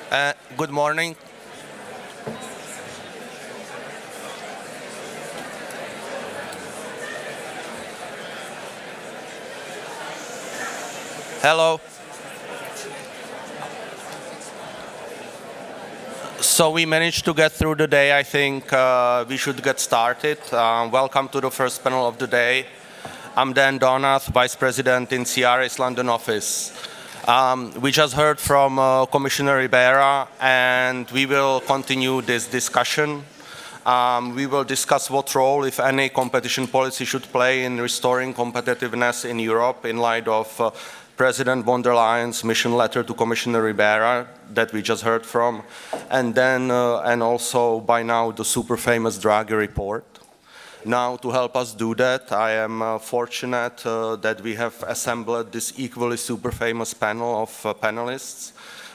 Good morning. Hello. So we managed to get through the day. I think we should get started. Welcome to the first panel of the day. I'm Dan Donath, Vice President in CRA's London office. We just heard from Commissioner Ribera, and we will continue this discussion. We will discuss what role, if any, competition policy should play in restoring competitiveness in Europe in light of President von der Leyen's mission letter to Commissioner Ribera that we just heard from, and then and also by now the super famous Draghi Report. Now, to help us do that, I am fortunate that we have assembled this equally super famous panel of panelists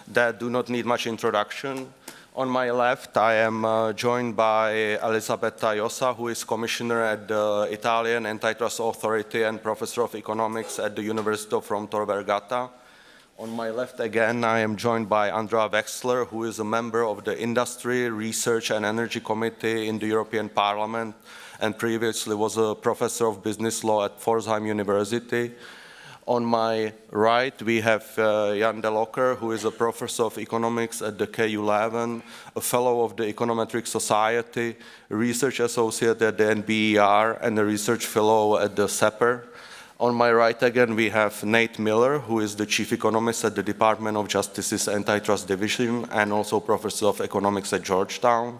that do not need much introduction. On my left, I am joined by Elisabetta Iossa, who is Commissioner at the Italian Antitrust Authority and Professor of Economics at the University of Rome Tor Vergata. On my left again, I am joined by Andrea Wechsler, who is a member of the Industry, Research and Energy Committee in the European Parliament and previously was a professor of business law at Pforzheim University. On my right, we have Jan de Loecker, who is a professor of economics at the KU Leuven, a fellow of the Econometric Society, a research associate at the NBER, and a research fellow at the CEPR. On my right again, we have Nate Miller, who is the chief economist at the Department of Justice's Antitrust Division and also professor of economics at Georgetown.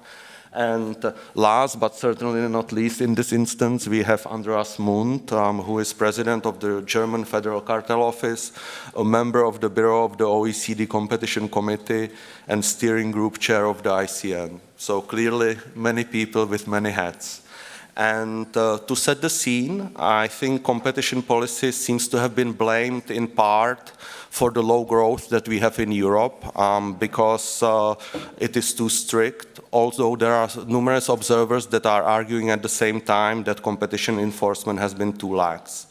And last, but certainly not least in this instance, we have Andreas Mundt, who is president of the German Federal Cartel Office, a member of the Bureau of the OECD Competition Committee, and steering group chair of the ICN. So clearly, many people with many hats. And to set the scene, I think competition policy seems to have been blamed in part for the low growth that we have in Europe because it is too strict, although there are numerous observers that are arguing at the same time that competition enforcement has been too lax.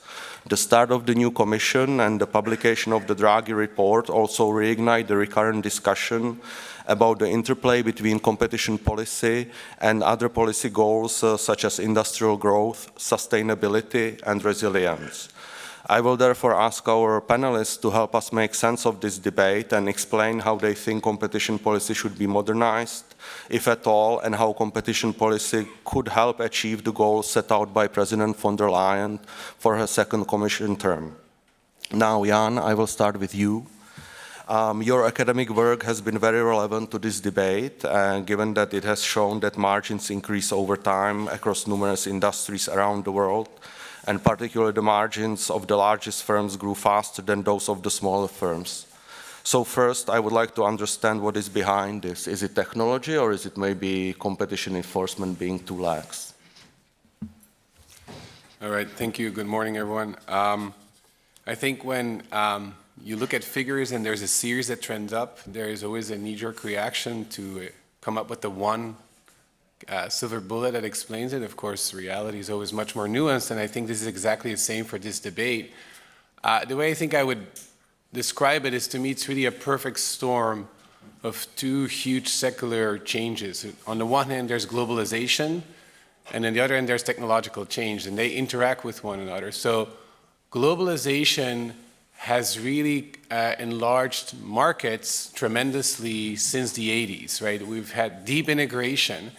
The start of the new Commission and the publication of the Draghi Report also reignite the recurrent discussion about the interplay between competition policy and other policy goals such as industrial growth, sustainability, and resilience. I will therefore ask our panelists to help us make sense of this debate and explain how they think competition policy should be modernized, if at all, and how competition policy could help achieve the goals set out by President von der Leyen for her second Commission term. Now, Jan, I will start with you. Your academic work has been very relevant to this debate, given that it has shown that margins increase over time across numerous industries around the world, and particularly the margins of the largest firms grew faster than those of the smaller firms. So first, I would like to understand what is behind this. Is it technology, or is it maybe competition enforcement being too lax? All right, thank you. Good morning, everyone. I think when you look at figures and there's a series that trends up, there is always a knee-jerk reaction to come up with the one silver bullet that explains it. Of course, reality is always much more nuanced, and I think this is exactly the same for this debate. The way I think I would describe it is, to me, it's really a perfect storm of two huge secular changes. On the one hand, there's globalization, and on the other hand, there's technological change, and they interact with one another. So globalization has really enlarged markets tremendously since the 80s, right? We've had deep integration.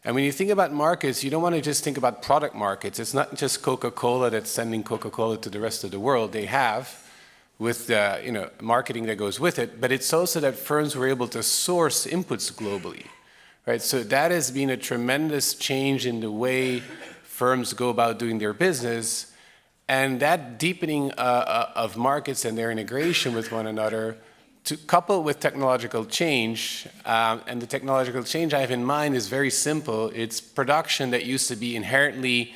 And when you think about markets, you don't want to just think about product markets. It's not just Coca-Cola that's sending Coca-Cola to the rest of the world. They have, with the marketing that goes with it, but it's also that firms were able to source inputs globally, right? So that has been a tremendous change in the way firms go about doing their business. And that deepening of markets and their integration with one another, to couple with technological change, and the technological change I have in mind is very simple. It's production that used to be inherently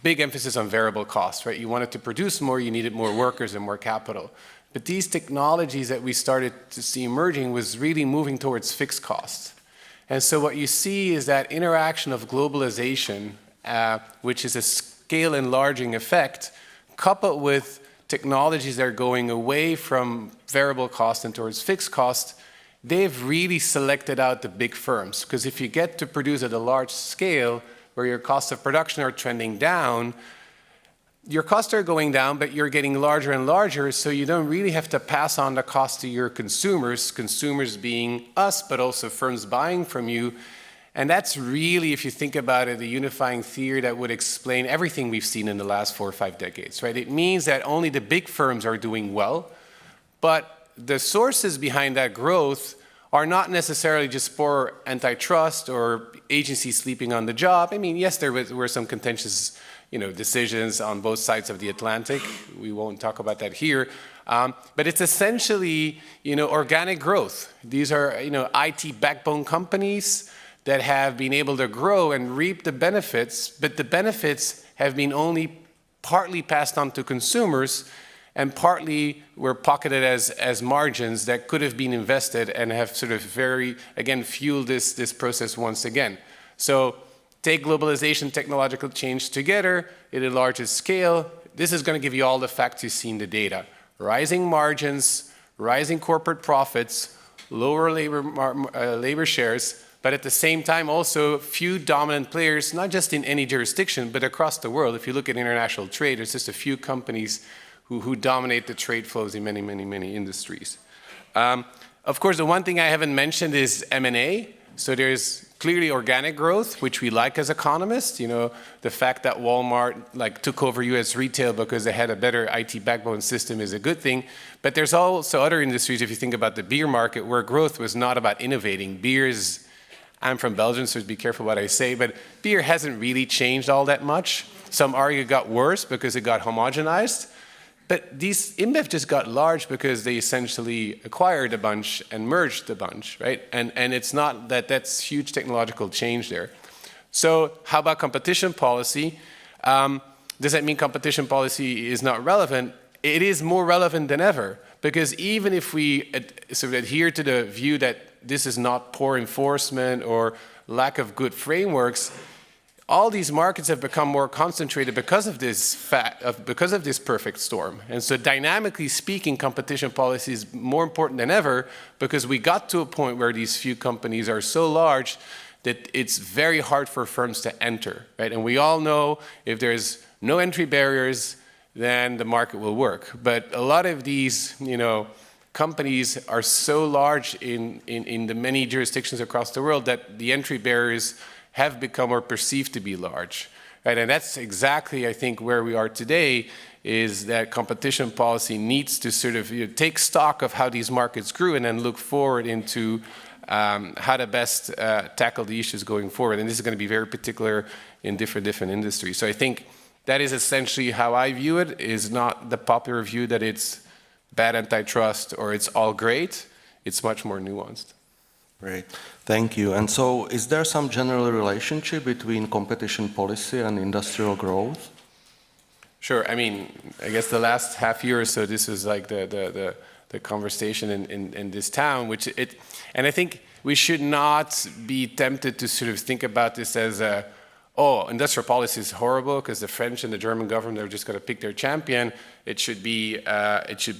big emphasis on variable costs, right? You wanted to produce more, you needed more workers and more capital. But these technologies that we started to see emerging was really moving towards fixed costs. And so what you see is that interaction of globalization, which is a scale enlarging effect, coupled with technologies that are going away from variable cost and towards fixed cost, they've really selected out the big firms. Because if you get to produce at a large scale, where your costs of production are trending down, your costs are going down, but you're getting larger and larger, so you don't really have to pass on the cost to your consumers being us, but also firms buying from you. And that's really, if you think about it, the unifying theory that would explain everything we've seen in the last 4 or 5 decades, right? It means that only the big firms are doing well, but the sources behind that growth are not necessarily just poor antitrust or agencies sleeping on the job. I mean, yes, there were some contentious decisions on both sides of the Atlantic. We won't talk about that here. But it's essentially, organic growth. These are, IT backbone companies that have been able to grow and reap the benefits, but the benefits have been only partly passed on to consumers and partly were pocketed as margins that could have been invested and have sort of fueled this process once again. So take globalization, technological change together at a larger scale. This is going to give you all the facts you see in the data. Rising margins, rising corporate profits, lower labor shares, but at the same time also few dominant players, not just in any jurisdiction, but across the world. If you look at international trade, there's just a few companies who dominate the trade flows in many, many, many industries. Of course, the one thing I haven't mentioned is M&A. So there's clearly organic growth, which we like as economists. The fact that Walmart took over US retail because they had a better IT backbone system is a good thing. But there's also other industries, if you think about the beer market, where growth was not about innovating. I'm from Belgium, so be careful what I say, but beer hasn't really changed all that much. Some argue it got worse because it got homogenized. But these InBev just got large because they essentially acquired a bunch and merged a bunch, right? And it's not that's huge technological change there. So how about competition policy? Does that mean competition policy is not relevant? It is more relevant than ever, because even if we sort of adhere to the view that this is not poor enforcement or lack of good frameworks, all these markets have become more concentrated because of this perfect storm. And so dynamically speaking, competition policy is more important than ever, because we got to a point where these few companies are so large that it's very hard for firms to enter, right? And we all know if there's no entry barriers, then the market will work. But a lot of these, companies are so large in the many jurisdictions across the world that the entry barriers have become or perceived to be large, right? And that's exactly, I think, where we are today, is that competition policy needs to sort of take stock of how these markets grew and then look forward into how to best tackle the issues going forward. And this is going to be very particular in different industries. So I think that is essentially how I view it, is not the popular view that it's bad antitrust or it's all great. It's much more nuanced. Great, thank you. And so is there some general relationship between competition policy and industrial growth? Sure. I mean, I guess the last half year or so, this was like the conversation in this town, and I think we should not be tempted to sort of think about this as industrial policy is horrible because the French and the German government are just going to pick their champion. It should be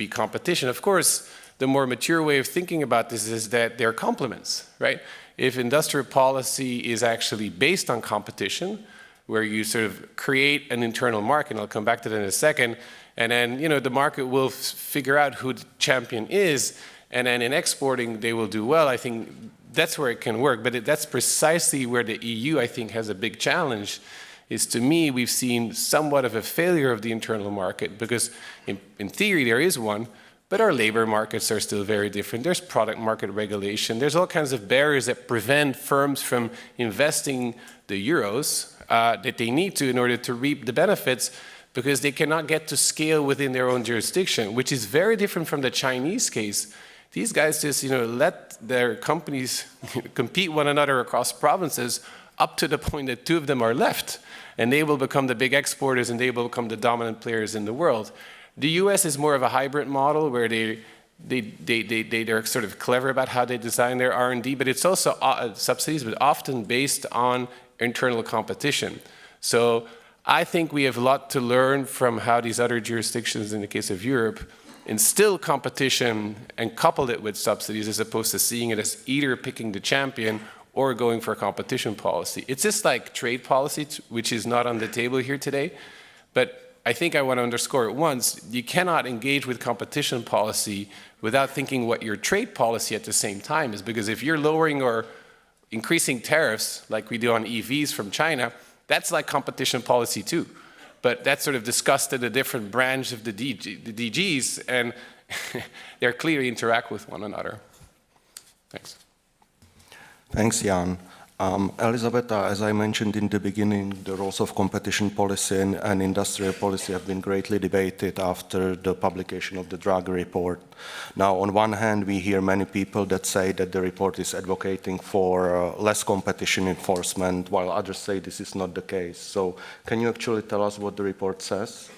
competition. Of course, the more mature way of thinking about this is that they're complements, right? If industrial policy is actually based on competition, where you sort of create an internal market, and I'll come back to that in a second, and then the market will figure out who the champion is, and then in exporting they will do well. I think that's where it can work, but that's precisely where the EU, I think, has a big challenge. Is, to me, we've seen somewhat of a failure of the internal market, because in theory there is one, but our labor markets are still very different. There's product market regulation. There's all kinds of barriers that prevent firms from investing the euros that they need to in order to reap the benefits, because they cannot get to scale within their own jurisdiction, which is very different from the Chinese case. These guys just let their companies compete one another across provinces up to the point that two of them are left, and they will become the big exporters and they will become the dominant players in the world. The US is more of a hybrid model where they're sort of clever about how they design their R&D, but it's also subsidies, but often based on internal competition. So I think we have a lot to learn from how these other jurisdictions, in the case of Europe, instill competition and couple it with subsidies as opposed to seeing it as either picking the champion or going for a competition policy. It's just like trade policy, which is not on the table here today. But I think I want to underscore it once, you cannot engage with competition policy without thinking what your trade policy at the same time is. Because if you're lowering or increasing tariffs, like we do on EVs from China, that's like competition policy too. But that's sort of discussed in a different branch of the DGs, and they clearly interact with one another. Thanks. Thanks, Jan. Elisabetta, as I mentioned in the beginning, the roles of competition policy and industrial policy have been greatly debated after the publication of the Draghi Report. Now, on one hand, we hear many people that say that the report is advocating for less competition enforcement, while others say this is not the case. So, can you actually tell us what the report says?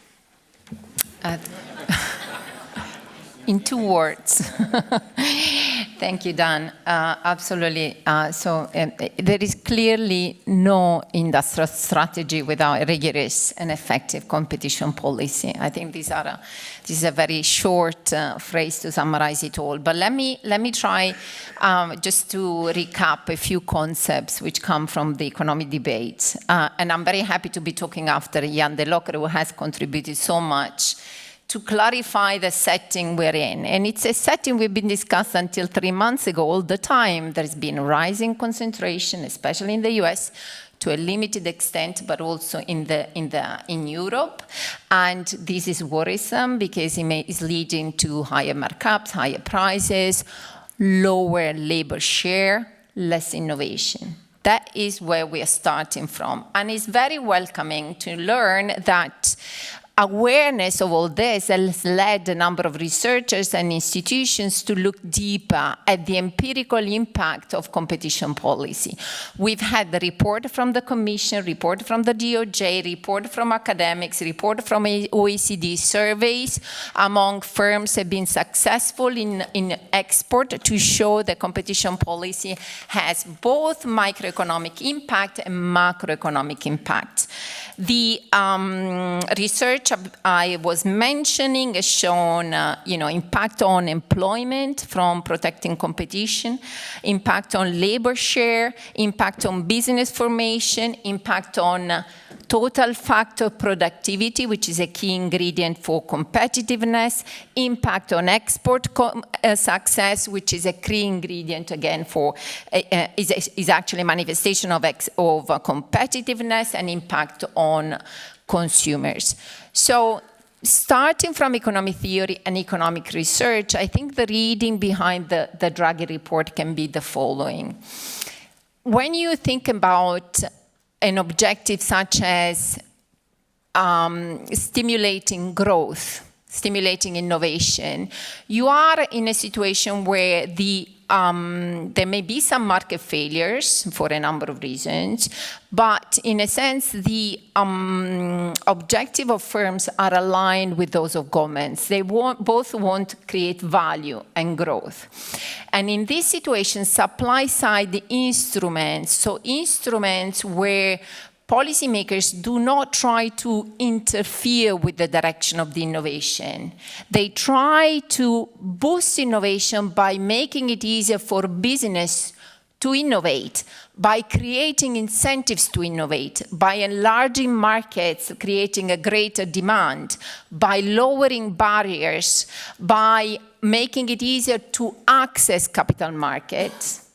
In 2 words. Thank you, Dan. Absolutely. There is clearly no industrial strategy without rigorous and effective competition policy. I think this is a very short phrase to summarize it all. But let me try just to recap a few concepts which come from the economic debates. And I'm very happy to be talking after Jan de Loecker, who has contributed so much to clarify the setting we're in. And it's a setting we've been discussing until 3 months ago all the time. There's been rising concentration, especially in the US, to a limited extent, but also in Europe. And this is worrisome because it is leading to higher markups, higher prices, lower labor share, less innovation. That is where we are starting from. And it's very welcoming to learn that awareness of all this has led a number of researchers and institutions to look deeper at the empirical impact of competition policy. We've had the report from the Commission, report from the DOJ, report from academics, report from OECD. Surveys among firms have been successful in export to show that competition policy has both microeconomic impact and macroeconomic impact. The research I was mentioning has shown, impact on employment from protecting competition, impact on labor share, impact on business formation, impact on total factor productivity, which is a key ingredient for competitiveness, impact on export success, which is a key ingredient again for, is actually a manifestation of competitiveness, and impact on consumers. So starting from economic theory and economic research, I think the reading behind the Draghi report can be the following. When you think about an objective such as stimulating growth, stimulating innovation, you are in a situation where there may be some market failures for a number of reasons, but in a sense, the objective of firms are aligned with those of governments. They both want to create value and growth. And in this situation, supply-side instruments, so instruments where policymakers do not try to interfere with the direction of the innovation. They try to boost innovation by making it easier for business to innovate, by creating incentives to innovate, by enlarging markets, creating a greater demand, by lowering barriers, by making it easier to access capital markets,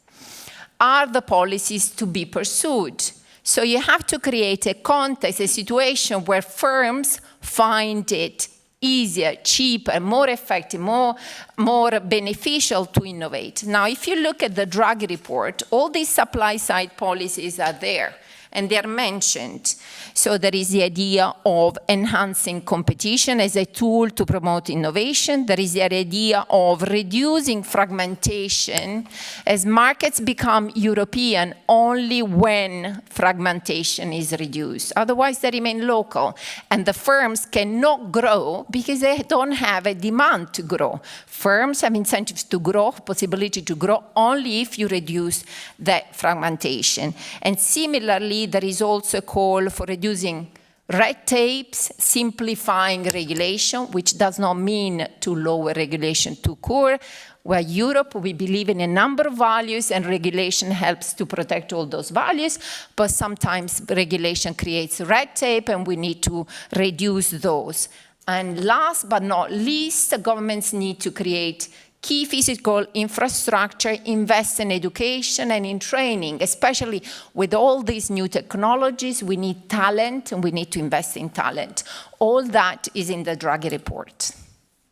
are the policies to be pursued. So you have to create a context, a situation where firms find it easier, cheaper, more effective, more beneficial to innovate. Now, if you look at the Draghi report, all these supply-side policies are there, and they're mentioned. So there is the idea of enhancing competition as a tool to promote innovation. There is the idea of reducing fragmentation as markets become European only when fragmentation is reduced. Otherwise, they remain local. And the firms cannot grow because they don't have a demand to grow. Firms have incentives to grow, possibility to grow, only if you reduce that fragmentation. And similarly, there is also a call for reducing red tapes, simplifying regulation, which does not mean to lower regulation to core. Where Europe, we believe in a number of values, and regulation helps to protect all those values, but sometimes regulation creates red tape, and we need to reduce those. And last but not least, the governments need to create key physical infrastructure, invest in education and in training, especially with all these new technologies. We need talent, and we need to invest in talent. All that is in the Draghi Report.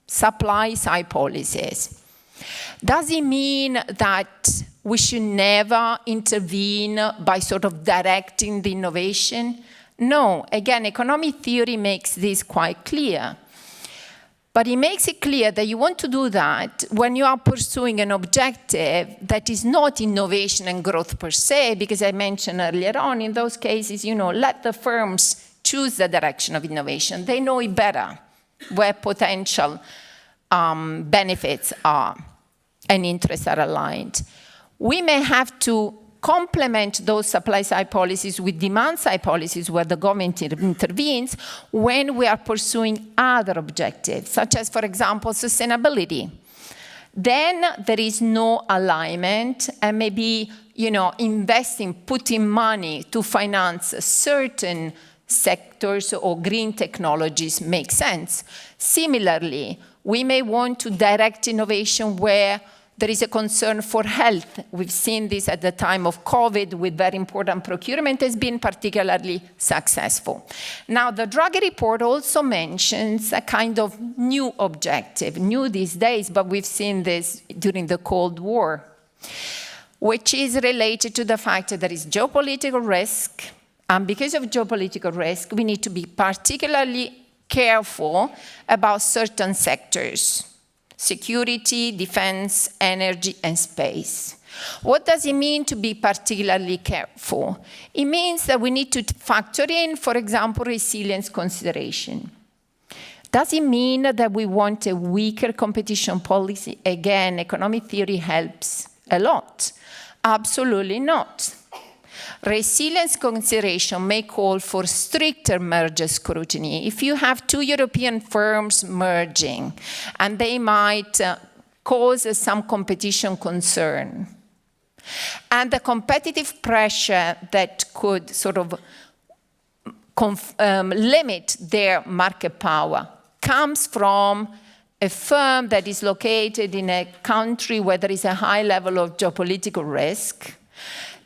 Supply side policies. Does it mean that we should never intervene by sort of directing the innovation? No. Again, economic theory makes this quite clear. But it makes it clear that you want to do that when you are pursuing an objective that is not innovation and growth per se, because I mentioned earlier on, in those cases, let the firms choose the direction of innovation. They know it better, where potential benefits are and interests are aligned. We may have to complement those supply-side policies with demand-side policies where the government intervenes when we are pursuing other objectives, such as, for example, sustainability. Then there is no alignment, and maybe, investing, putting money to finance certain sectors or green technologies makes sense. Similarly, we may want to direct innovation where there is a concern for health. We've seen this at the time of COVID with very important procurement has been particularly successful. Now, the Draghi Report also mentions a kind of new objective, new these days, but we've seen this during the Cold War, which is related to the fact that there is geopolitical risk. And because of geopolitical risk, we need to be particularly careful about certain sectors. Security, defense, energy, and space. What does it mean to be particularly careful? It means that we need to factor in, for example, resilience consideration. Does it mean that we want a weaker competition policy? Again, economic theory helps a lot. Absolutely not. Resilience consideration may call for stricter merger scrutiny. If you have two European firms merging, and they might cause some competition concern, and the competitive pressure that could sort of limit their market power comes from a firm that is located in a country where there is a high level of geopolitical risk,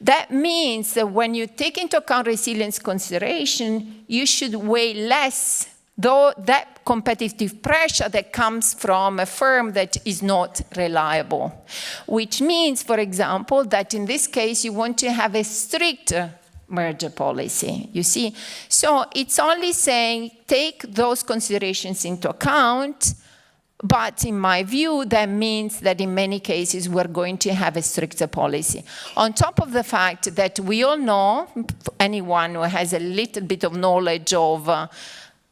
that means that when you take into account resilience consideration, you should weigh less that competitive pressure that comes from a firm that is not reliable. Which means, for example, that in this case, you want to have a stricter merger policy, you see? So it's only saying, take those considerations into account. But in my view, that means that in many cases, we're going to have a stricter policy. On top of the fact that we all know, anyone who has a little bit of knowledge of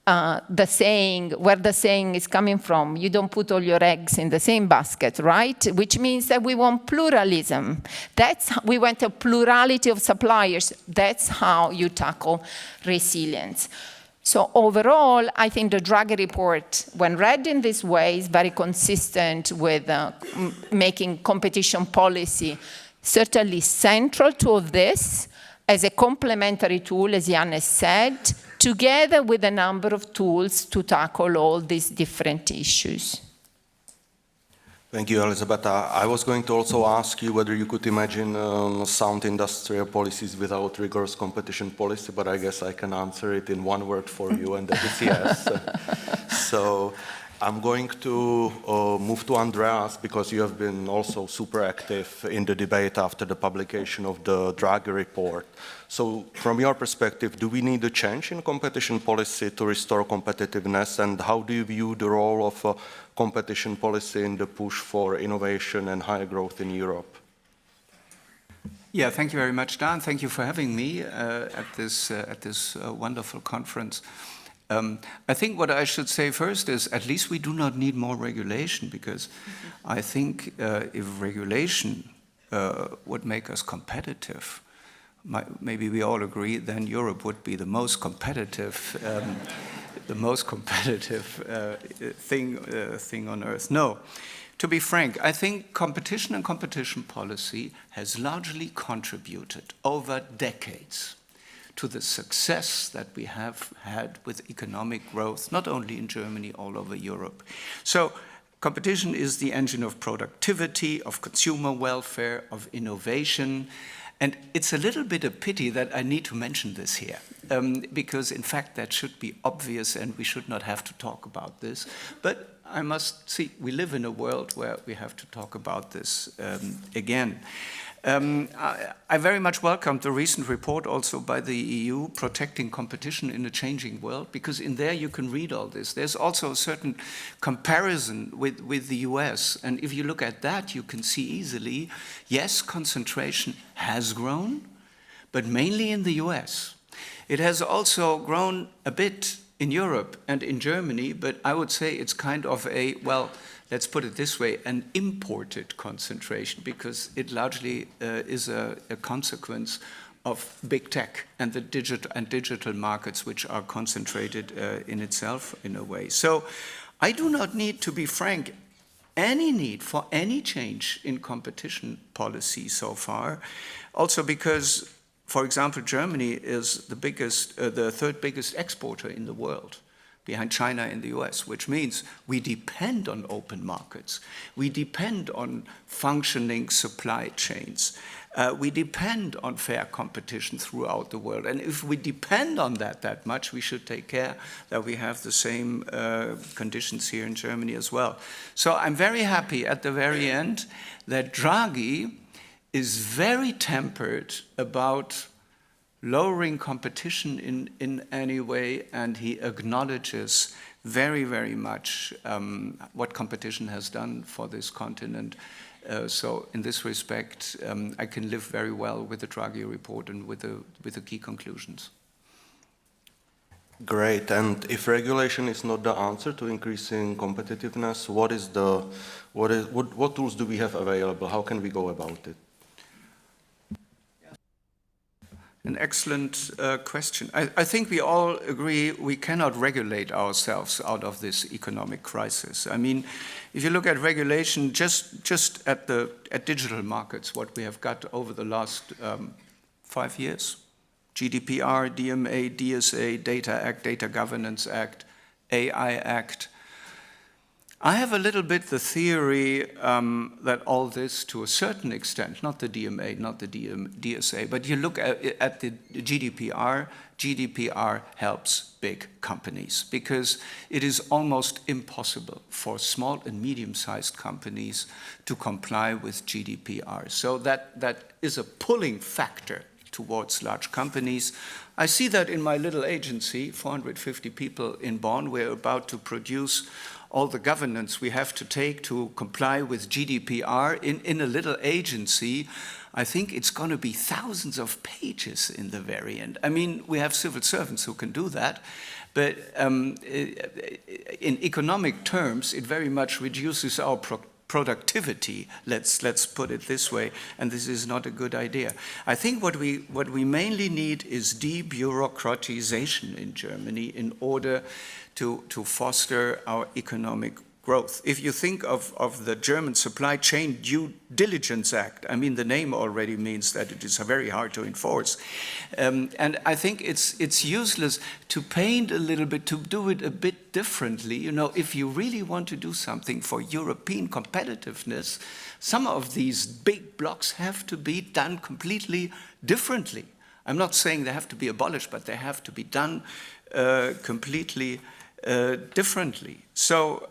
the saying, where the saying is coming from, you don't put all your eggs in the same basket, right? Which means that we want pluralism. We want a plurality of suppliers. That's how you tackle resilience. So overall, I think the Draghi Report, when read in this way, is very consistent with making competition policy certainly central to all this as a complementary tool, as Jan has said, together with a number of tools to tackle all these different issues. Thank you, Elisabetta. I was going to also ask you whether you could imagine sound industrial policies without rigorous competition policy, but I guess I can answer it in one word for you, and that is yes. So I'm going to move to Andreas, because you have been also super active in the debate after the publication of the Draghi Report. So from your perspective, do we need a change in competition policy to restore competitiveness, and how do you view the role of competition policy in the push for innovation and higher growth in Europe? Yeah, thank you very much, Dan. Thank you for having me at this wonderful conference. I think what I should say first is at least we do not need more regulation, because I think if regulation would make us competitive, maybe we all agree, then Europe would be the most competitive, thing on earth. No, to be frank, I think competition and competition policy has largely contributed over decades to the success that we have had with economic growth, not only in Germany, all over Europe. So competition is the engine of productivity, of consumer welfare, of innovation. And it's a little bit a pity that I need to mention this here, because in fact that should be obvious and we should not have to talk about this. But I must see, we live in a world where we have to talk about this again. I very much welcome the recent report also by the EU, Protecting Competition in a Changing World, because in there you can read all this. There's also a certain comparison with the US, and if you look at that, you can see easily, yes, concentration has grown, but mainly in the US. It has also grown a bit in Europe and in Germany, but I would say it's kind of a, well, let's put it this way, an imported concentration, because it largely is a consequence of big tech and the digital markets, which are concentrated in itself in a way. So I do not need, to be frank, any need for any change in competition policy so far. Also because, for example, Germany is the third biggest exporter in the world, behind China and the US, which means we depend on open markets. We depend on functioning supply chains. We depend on fair competition throughout the world. And if we depend on that much, we should take care that we have the same conditions here in Germany as well. So I'm very happy at the very end that Draghi is very tempered about lowering competition in any way, and he acknowledges very, very much what competition has done for this continent. So in this respect, I can live very well with the Draghi report and with the key conclusions. Great. And if regulation is not the answer to increasing competitiveness, what tools do we have available? How can we go about it? An excellent question. I think we all agree we cannot regulate ourselves out of this economic crisis. I mean, if you look at regulation, just at digital markets, what we have got over the last 5 years, GDPR, DMA, DSA, Data Act, Data Governance Act, AI Act. I have a little bit the theory that all this, to a certain extent, not the DMA, not the DSA, but you look at the GDPR, GDPR helps big companies because it is almost impossible for small and medium-sized companies to comply with GDPR. So that is a pulling factor towards large companies. I see that in my little agency, 450 people in Bonn. We're about to produce all the governance we have to take to comply with GDPR in a little agency. I think it's going to be thousands of pages in the very end. I mean, we have civil servants who can do that, but in economic terms, it very much reduces our productivity, let's put it this way, and this is not a good idea. I think what we mainly need is debureaucratization in Germany in order to foster our economic growth. If you think of the German Supply Chain Due Diligence Act, I mean, the name already means that it is very hard to enforce. And I think it's useless to paint a little bit, to do it a bit differently. You know, if you really want to do something for European competitiveness, some of these big blocks have to be done completely differently. I'm not saying they have to be abolished, but they have to be done completely differently. So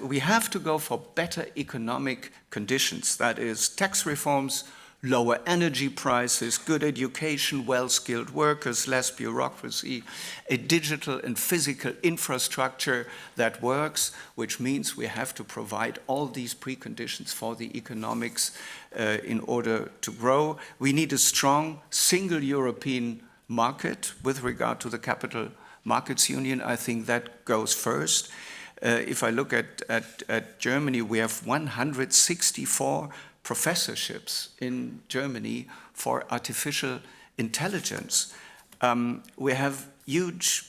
we have to go for better economic conditions. That is tax reforms, lower energy prices, good education, well-skilled workers, less bureaucracy, a digital and physical infrastructure that works, which means we have to provide all these preconditions for the economics in order to grow. We need a strong single European market with regard to the capital Markets Union. I think that goes first. If I look at Germany, we have 164 professorships in Germany for artificial intelligence. We have huge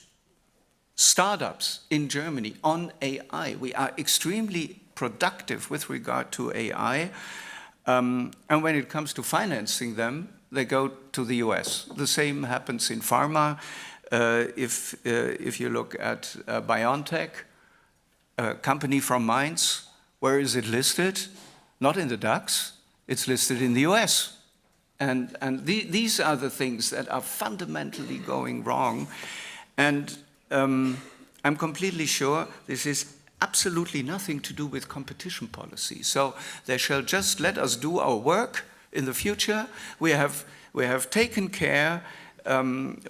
startups in Germany on AI. We are extremely productive with regard to AI. And when it comes to financing them, they go to the US. The same happens in pharma. If you look at BioNTech, a company from Mainz, where is it listed? Not in the DAX, it's listed in the US. And these are the things that are fundamentally going wrong. And I'm completely sure this is absolutely nothing to do with competition policy. So they shall just let us do our work in the future. We have taken care that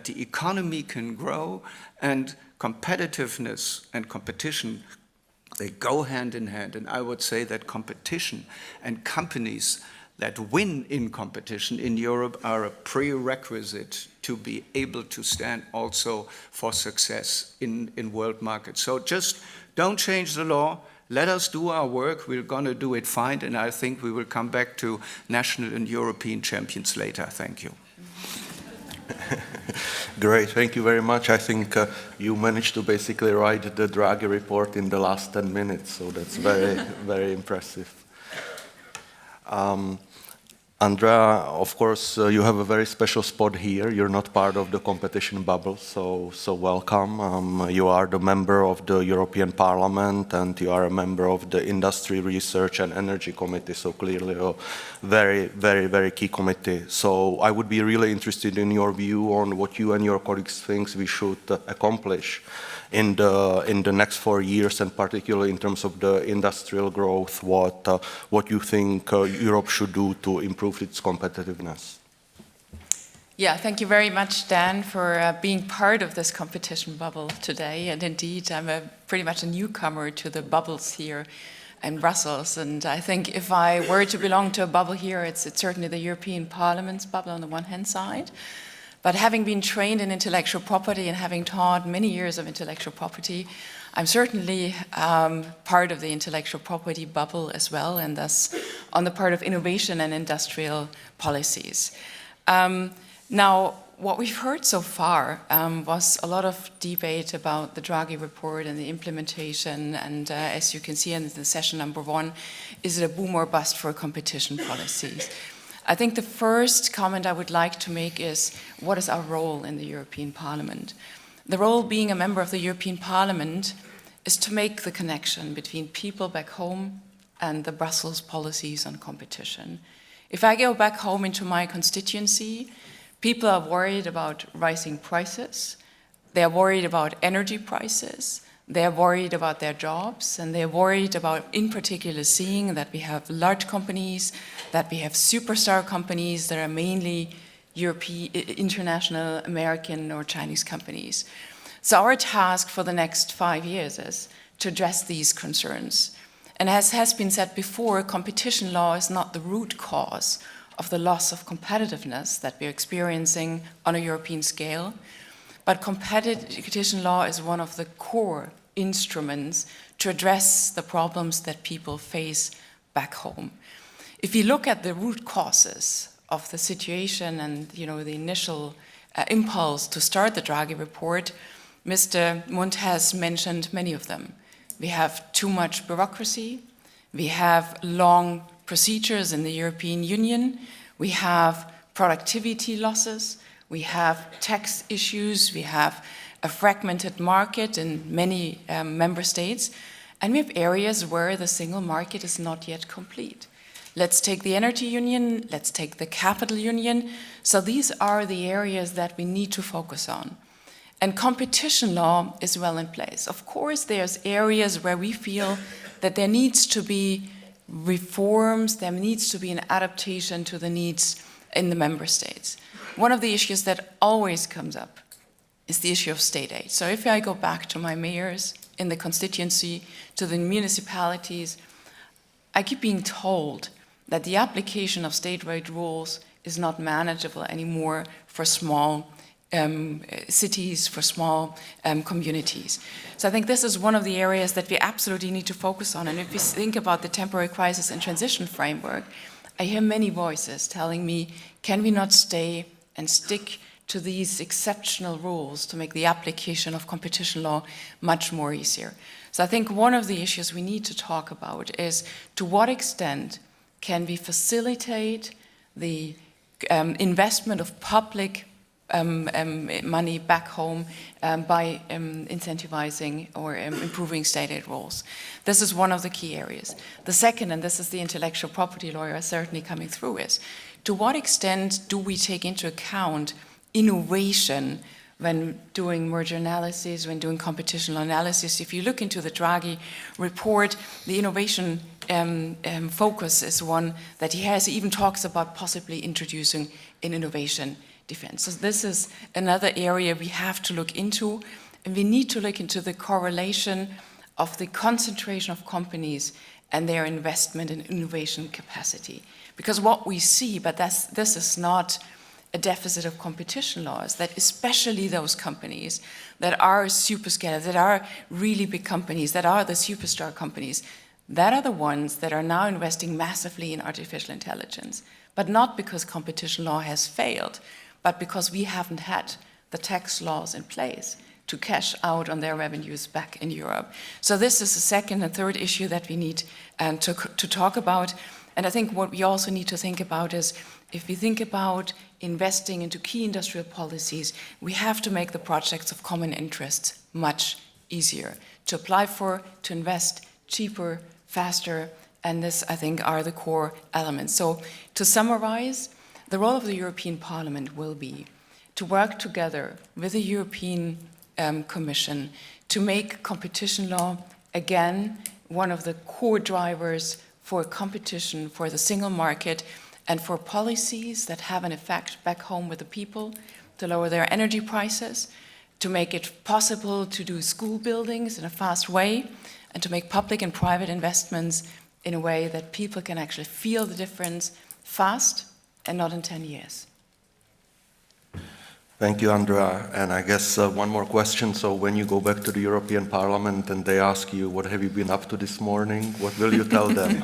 the economy can grow, and competitiveness and competition, they go hand in hand. And I would say that competition and companies that win in competition in Europe are a prerequisite to be able to stand also for success in world markets. So just don't change the law. Let us do our work. We're going to do it fine. And I think we will come back to national and European champions later. Thank you. Great, thank you very much. I think you managed to basically write the Draghi report in the last 10 minutes, so that's very, very impressive. Andrea, of course, you have a very special spot here. You're not part of the competition bubble, so welcome. You are the member of the European Parliament, and you are a member of the Industry, Research and Energy Committee, so clearly a very, very, very key committee. So I would be really interested in your view on what you and your colleagues think we should accomplish in the next 4 years, and particularly in terms of the industrial growth, what you think Europe should do to improve its competitiveness. Yeah, thank you very much, Dan, for being part of this competition bubble today. And indeed, I'm pretty much a newcomer to the bubbles here in Brussels. And I think if I were to belong to a bubble here, it's certainly the European Parliament's bubble on the one hand side. But having been trained in intellectual property and having taught many years of intellectual property, I'm certainly part of the intellectual property bubble as well, and thus on the part of innovation and industrial policies. Now, what we've heard so far was a lot of debate about the Draghi Report and the implementation, and as you can see in the session number 1, is it a boom or bust for competition policies? I think the first comment I would like to make is, what is our role in the European Parliament? The role, being a member of the European Parliament, is to make the connection between people back home and the Brussels policies on competition. If I go back home into my constituency, people are worried about rising prices, they are worried about energy prices, they are worried about their jobs, and they are worried about, in particular, seeing that we have large companies, that we have superstar companies that are mainly European, international, American, or Chinese companies. So our task for the next 5 years is to address these concerns. And as has been said before, competition law is not the root cause of the loss of competitiveness that we're experiencing on a European scale, but competition law is one of the core instruments to address the problems that people face back home. If you look at the root causes of the situation and the initial impulse to start the Draghi Report, Mr. Mundt has mentioned many of them. We have too much bureaucracy, we have long procedures in the European Union, we have productivity losses, we have tax issues, we have a fragmented market in many member states, and we have areas where the single market is not yet complete. Let's take the energy union, let's take the capital union. So these are the areas that we need to focus on. And competition law is well in place. Of course, there's areas where we feel that there needs to be reforms, there needs to be an adaptation to the needs in the member states. One of the issues that always comes up is the issue of state aid. So if I go back to my mayors in the constituency, to the municipalities, I keep being told that the application of state aid rules is not manageable anymore for small cities, for small communities. So I think this is one of the areas that we absolutely need to focus on. And if we think about the temporary crisis and transition framework, I hear many voices telling me, can we not stay and stick to these exceptional rules to make the application of competition law much more easier? So I think one of the issues we need to talk about is to what extent can we facilitate the investment of public money back home by incentivizing or improving state aid rules. This is one of the key areas. The second, and this is the intellectual property lawyer certainly coming through, is to what extent do we take into account innovation when doing merger analysis, when doing competition law analysis? If you look into the Draghi report, the innovation focus is one that he has. He even talks about possibly introducing an innovation defense. So this is another area we have to look into, and we need to look into the correlation of the concentration of companies and their investment in innovation capacity. Because what we see, but this is not a deficit of competition laws, that especially those companies that are superscale, that are really big companies, that are the superstar companies, that are the ones that are now investing massively in artificial intelligence. But not because competition law has failed, but because we haven't had the tax laws in place to cash out on their revenues back in Europe. So this is the second and third issue that we need to talk about. And I think what we also need to think about is, if we think about investing into key industrial policies, we have to make the projects of common interest much easier to apply for, to invest cheaper, faster, and this, I think, are the core elements. So to summarize, the role of the European Parliament will be to work together with the European Commission to make competition law, again, one of the core drivers for competition, for the single market, and for policies that have an effect back home with the people, to lower their energy prices, to make it possible to do school buildings in a fast way, and to make public and private investments in a way that people can actually feel the difference fast and not in 10 years. Thank you, Andrea. And I guess one more question. So when you go back to the European Parliament and they ask you, what have you been up to this morning? What will you tell them?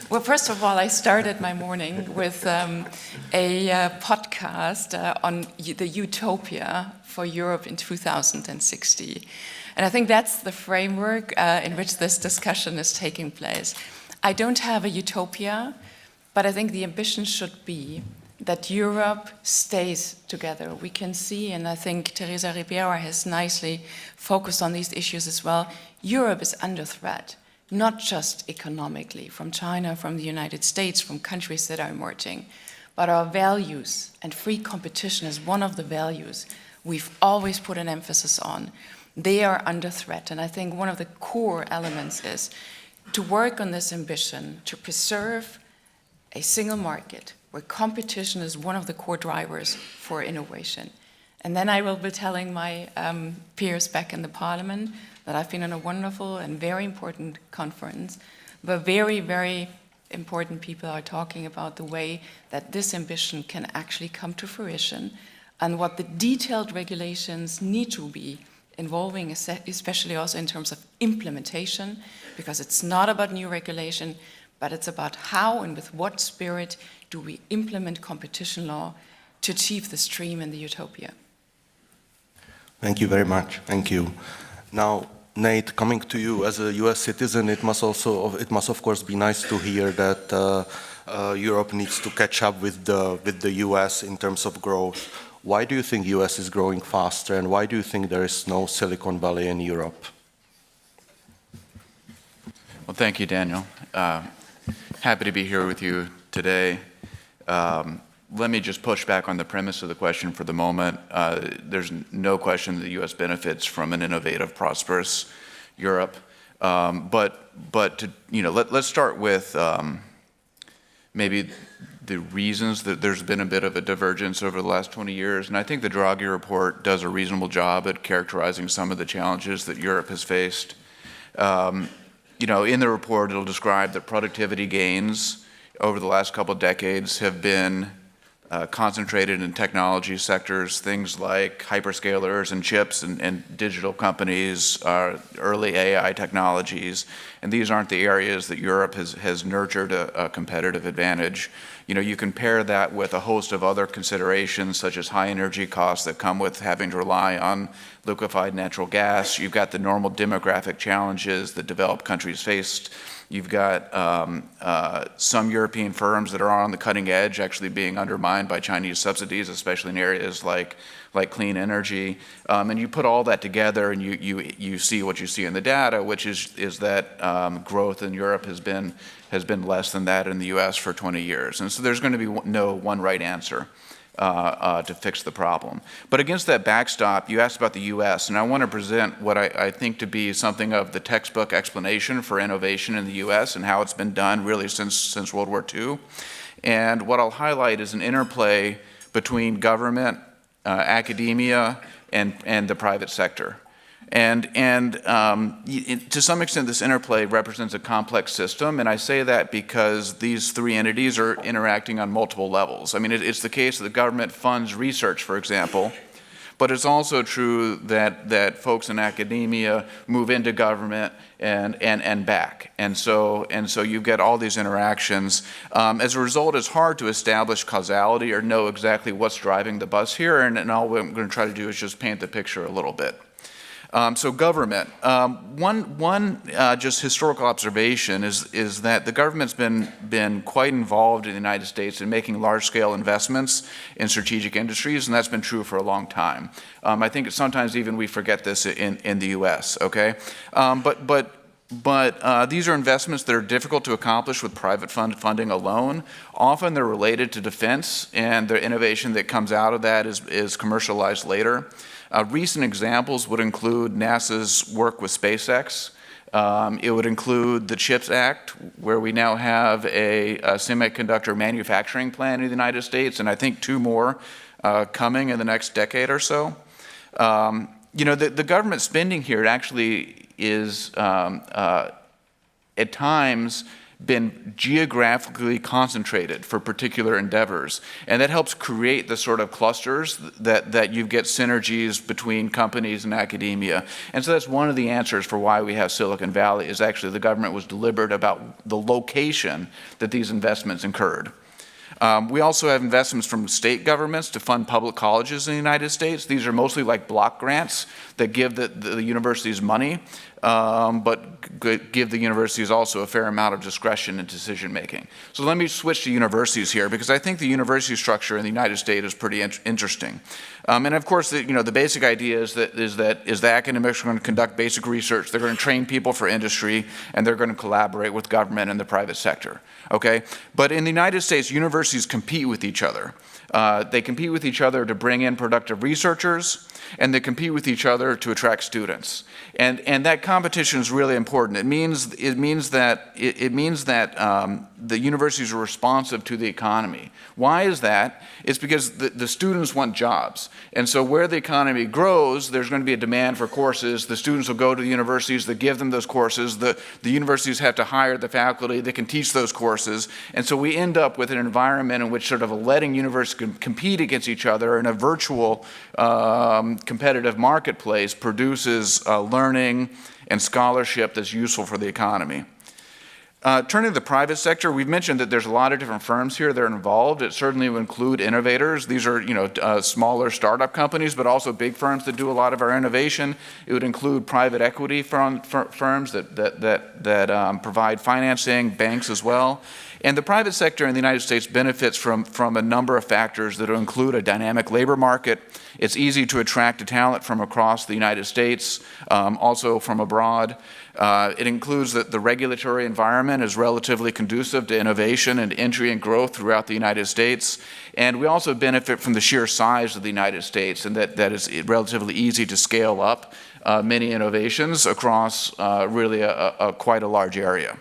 Well, first of all, I started my morning with a podcast on the utopia for Europe in 2060. And I think that's the framework in which this discussion is taking place. I don't have a utopia, but I think the ambition should be that Europe stays together. We can see, and I think Teresa Ribeiro has nicely focused on these issues as well, Europe is under threat, not just economically, from China, from the United States, from countries that are emerging, but our values, and free competition is one of the values we've always put an emphasis on. They are under threat, and I think one of the core elements is to work on this ambition to preserve a single market where competition is one of the core drivers for innovation. And then I will be telling my peers back in the Parliament that I've been on a wonderful and very important conference, where very, very important people are talking about the way that this ambition can actually come to fruition and what the detailed regulations need to be involving, especially also in terms of implementation, because it's not about new regulation, but it's about how and with what spirit do we implement competition law to achieve this dream in the utopia. Thank you very much. Thank you. Now, Nate, coming to you as a US citizen, it must of course be nice to hear that Europe needs to catch up with the US in terms of growth. Why do you think US is growing faster, and why do you think there is no Silicon Valley in Europe? Well, thank you, Daniel. Happy to be here with you today. Let me just push back on the premise of the question for the moment. There's no question that the U.S. benefits from an innovative, prosperous Europe. But to, let's start with maybe the reasons that there's been a bit of a divergence over the last 20 years. And I think the Draghi Report does a reasonable job at characterizing some of the challenges that Europe has faced. In the report, it'll describe that productivity gains over the last couple of decades have been concentrated in technology sectors, things like hyperscalers and chips and digital companies, early AI technologies, and these aren't the areas that Europe has nurtured a competitive advantage. You know, you compare that with a host of other considerations, such as high energy costs that come with having to rely on liquefied natural gas. You've got the normal demographic challenges that developed countries faced. You've got some European firms that are on the cutting edge actually being undermined by Chinese subsidies, especially in areas like clean energy. And you put all that together and you see what you see in the data, which is that growth in Europe has been less than that in the US for 20 years. And so there's going to be no one right answer to fix the problem. But against that backstop, you asked about the US, and I want to present what I think to be something of the textbook explanation for innovation in the US and how it's been done really since World War II. And what I'll highlight is an interplay between government, academia, and the private sector. And to some extent, this interplay represents a complex system, and I say that because these three entities are interacting on multiple levels. I mean, it's the case that the government funds research, for example, but it's also true that folks in academia move into government and back. And so you get all these interactions. As a result, it's hard to establish causality or know exactly what's driving the bus here, and all I'm going to try to do is just paint the picture a little bit. So government, one just historical observation is that the government's been quite involved in the United States in making large-scale investments in strategic industries, and that's been true for a long time. I think sometimes even we forget this in the U.S., okay? But these are investments that are difficult to accomplish with private funding alone. Often they're related to defense, and the innovation that comes out of that is commercialized later. Recent examples would include NASA's work with SpaceX. It would include the CHIPS Act, where we now have a semiconductor manufacturing plant in the United States, and I think 2 more coming in the next decade or so. You know, the government spending here actually is at times been geographically concentrated for particular endeavors. And that helps create the sort of clusters that you get synergies between companies and academia. And so that's one of the answers for why we have Silicon Valley, is actually the government was deliberate about the location that these investments incurred. We also have investments from state governments to fund public colleges in the United States. These are mostly like block grants that give the universities money, but give the universities also a fair amount of discretion in decision making. So let me switch to universities here, because I think the university structure in the United States is pretty interesting. And of course, the basic idea is that the academics are going to conduct basic research, they're going to train people for industry, and they're going to collaborate with government and the private sector. Okay? But in the United States, universities compete with each other. They compete with each other to bring in productive researchers, and they compete with each other to attract students. And that competition is really important. It means that the universities are responsive to the economy. Why is that? It's because the students want jobs. And so where the economy grows, there's going to be a demand for courses. The students will go to the universities that give them those courses. The universities have to hire the faculty that can teach those courses. And so we end up with an environment in which sort of letting universities compete against each other in a virtual competitive marketplace produces learning and scholarship that's useful for the economy. Turning to the private sector, we've mentioned that there's a lot of different firms here that are involved. It certainly would include innovators. These are smaller startup companies, but also big firms that do a lot of our innovation. It would include private equity firms that provide financing, banks as well. And the private sector in the United States benefits from a number of factors that will include a dynamic labor market. It's easy to attract talent from across the United States, also from abroad. It includes that the regulatory environment is relatively conducive to innovation and entry and growth throughout the United States. And we also benefit from the sheer size of the United States, and that is relatively easy to scale up many innovations across really quite a large area.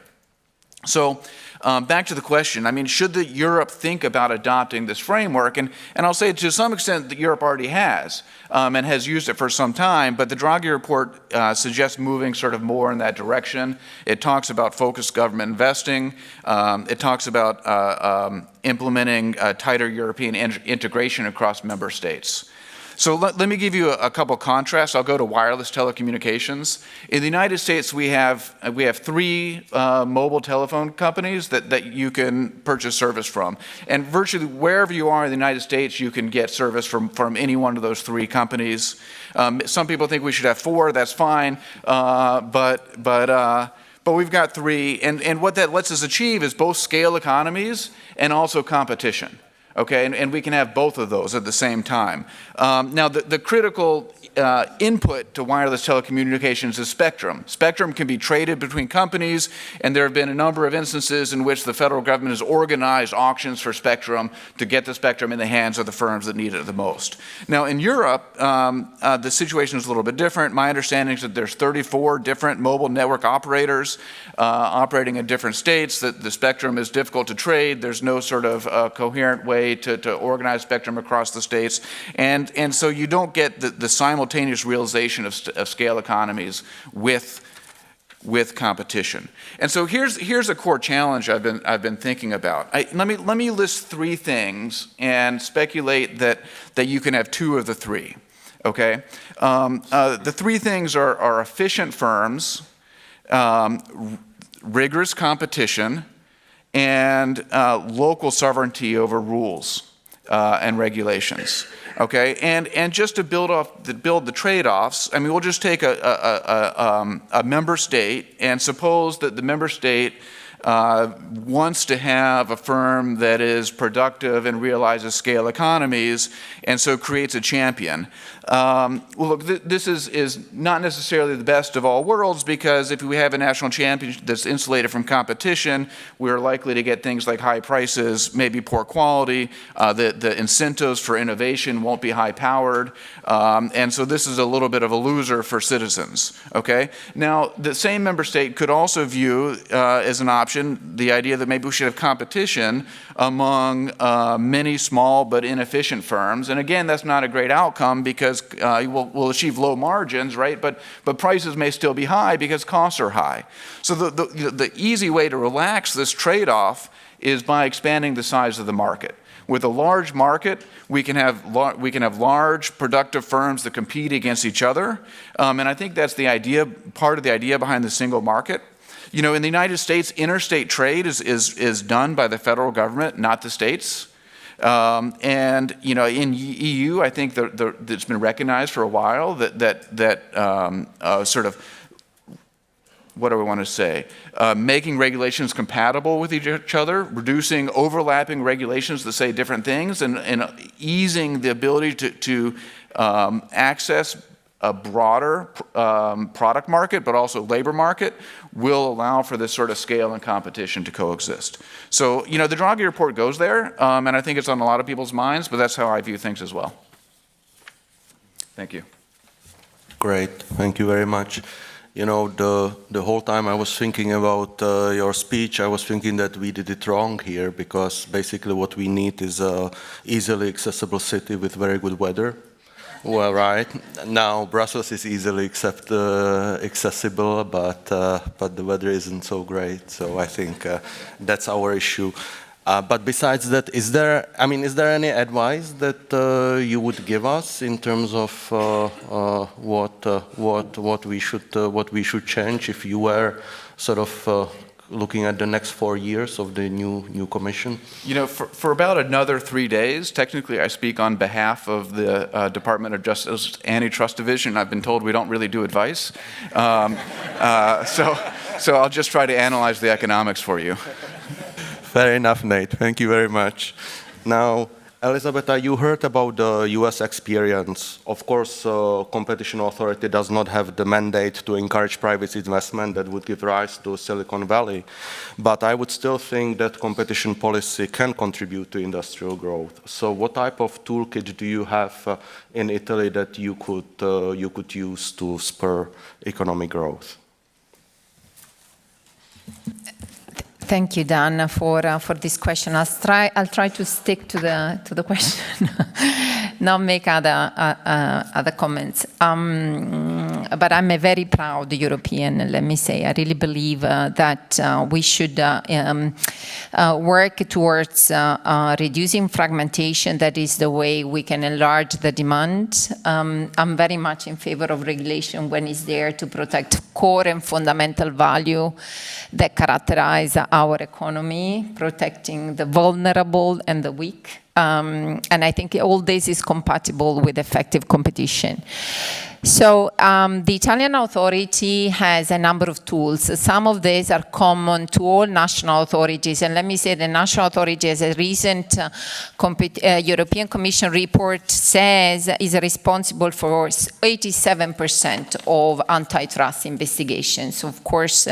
So back to the question, I mean, should Europe think about adopting this framework? And I'll say to some extent that Europe already has and has used it for some time, but the Draghi Report suggests moving sort of more in that direction. It talks about focused government investing. It talks about implementing tighter European integration across member states. So let me give you a couple contrasts. I'll go to wireless telecommunications. In the United States, we have 3 mobile telephone companies that you can purchase service from. And virtually wherever you are in the United States, you can get service from any one of those 3 companies. Some people think we should have 4, that's fine, but we've got 3. And what that lets us achieve is both scale economies and also competition. Okay, and we can have both of those at the same time. Now, the critical input to wireless telecommunications is spectrum. Spectrum can be traded between companies, and there have been a number of instances in which the federal government has organized auctions for spectrum to get the spectrum in the hands of the firms that need it the most. Now, in Europe, the situation is a little bit different. My understanding is that there's 34 different mobile network operators operating in different states, that the spectrum is difficult to trade. There's no sort of coherent way to organize spectrum across the states. And so you don't get the simultaneous realization of scale economies with competition. And so here's a core challenge I've been thinking about. Let me list 3 things and speculate that you can have 2 of the 3. Okay? The 3 things are efficient firms, rigorous competition, and local sovereignty over rules and regulations. Okay, and just to build the trade-offs, I mean, we'll just take a member state, and suppose that the member state wants to have a firm that is productive and realizes scale economies, and so creates a champion. Well, look, this is not necessarily the best of all worlds, because if we have a national champion that's insulated from competition, we're likely to get things like high prices, maybe poor quality. The incentives for innovation won't be high-powered, and so this is a little bit of a loser for citizens. Okay. Now, the same member state could also view as an option the idea that maybe we should have competition among many small but inefficient firms, and again, that's not a great outcome because we'll achieve low margins, right? But prices may still be high because costs are high. So the easy way to relax this trade-off is by expanding the size of the market. With a large market, we can have large productive firms that compete against each other, and I think that's the idea, part of the idea behind the single market. You know, in the United States, interstate trade is done by the federal government, not the states. And you know, in EU, I think it's been recognized for a while that sort of, what do I want to say? Making regulations compatible with each other, reducing overlapping regulations that say different things, and easing the ability to access a broader product market, but also labor market, will allow for this sort of scale and competition to coexist. So, you know, the Draghi Report goes there, and I think it's on a lot of people's minds, but that's how I view things as well. Thank you. Great, thank you very much. You know, the whole time I was thinking about your speech, I was thinking that we did it wrong here, because basically what we need is a easily accessible city with very good weather. Well, right. Now Brussels is easily accessible, but the weather isn't so great. So I think that's our issue. But besides that, is there any advice that you would give us in terms of what we should change if you were sort of looking at the next 4 years of the new Commission? You know, for about another 3 days, technically I speak on behalf of the Department of Justice Antitrust Division. I've been told we don't really do advice. So I'll just try to analyze the economics for you. Fair enough, Nate. Thank you very much. Now, Elisabetta, you heard about the US experience. Of course, competition authority does not have the mandate to encourage private investment that would give rise to Silicon Valley. But I would still think that competition policy can contribute to industrial growth. So what type of toolkit do you have in Italy that you could use to spur economic growth? Thank you, Dan, for this question. I'll try to stick to the question, not make other comments. But I'm a very proud European, let me say. I really believe that we should work towards reducing fragmentation. That is the way we can enlarge the demand. I'm very much in favor of regulation when it's there to protect core and fundamental value that characterize our economy, protecting the vulnerable and the weak. And I think all this is compatible with effective competition. So the Italian authority has a number of tools. Some of these are common to all national authorities. And let me say the national authority, as a recent European Commission report says, is responsible for 87% of antitrust investigations. Of course,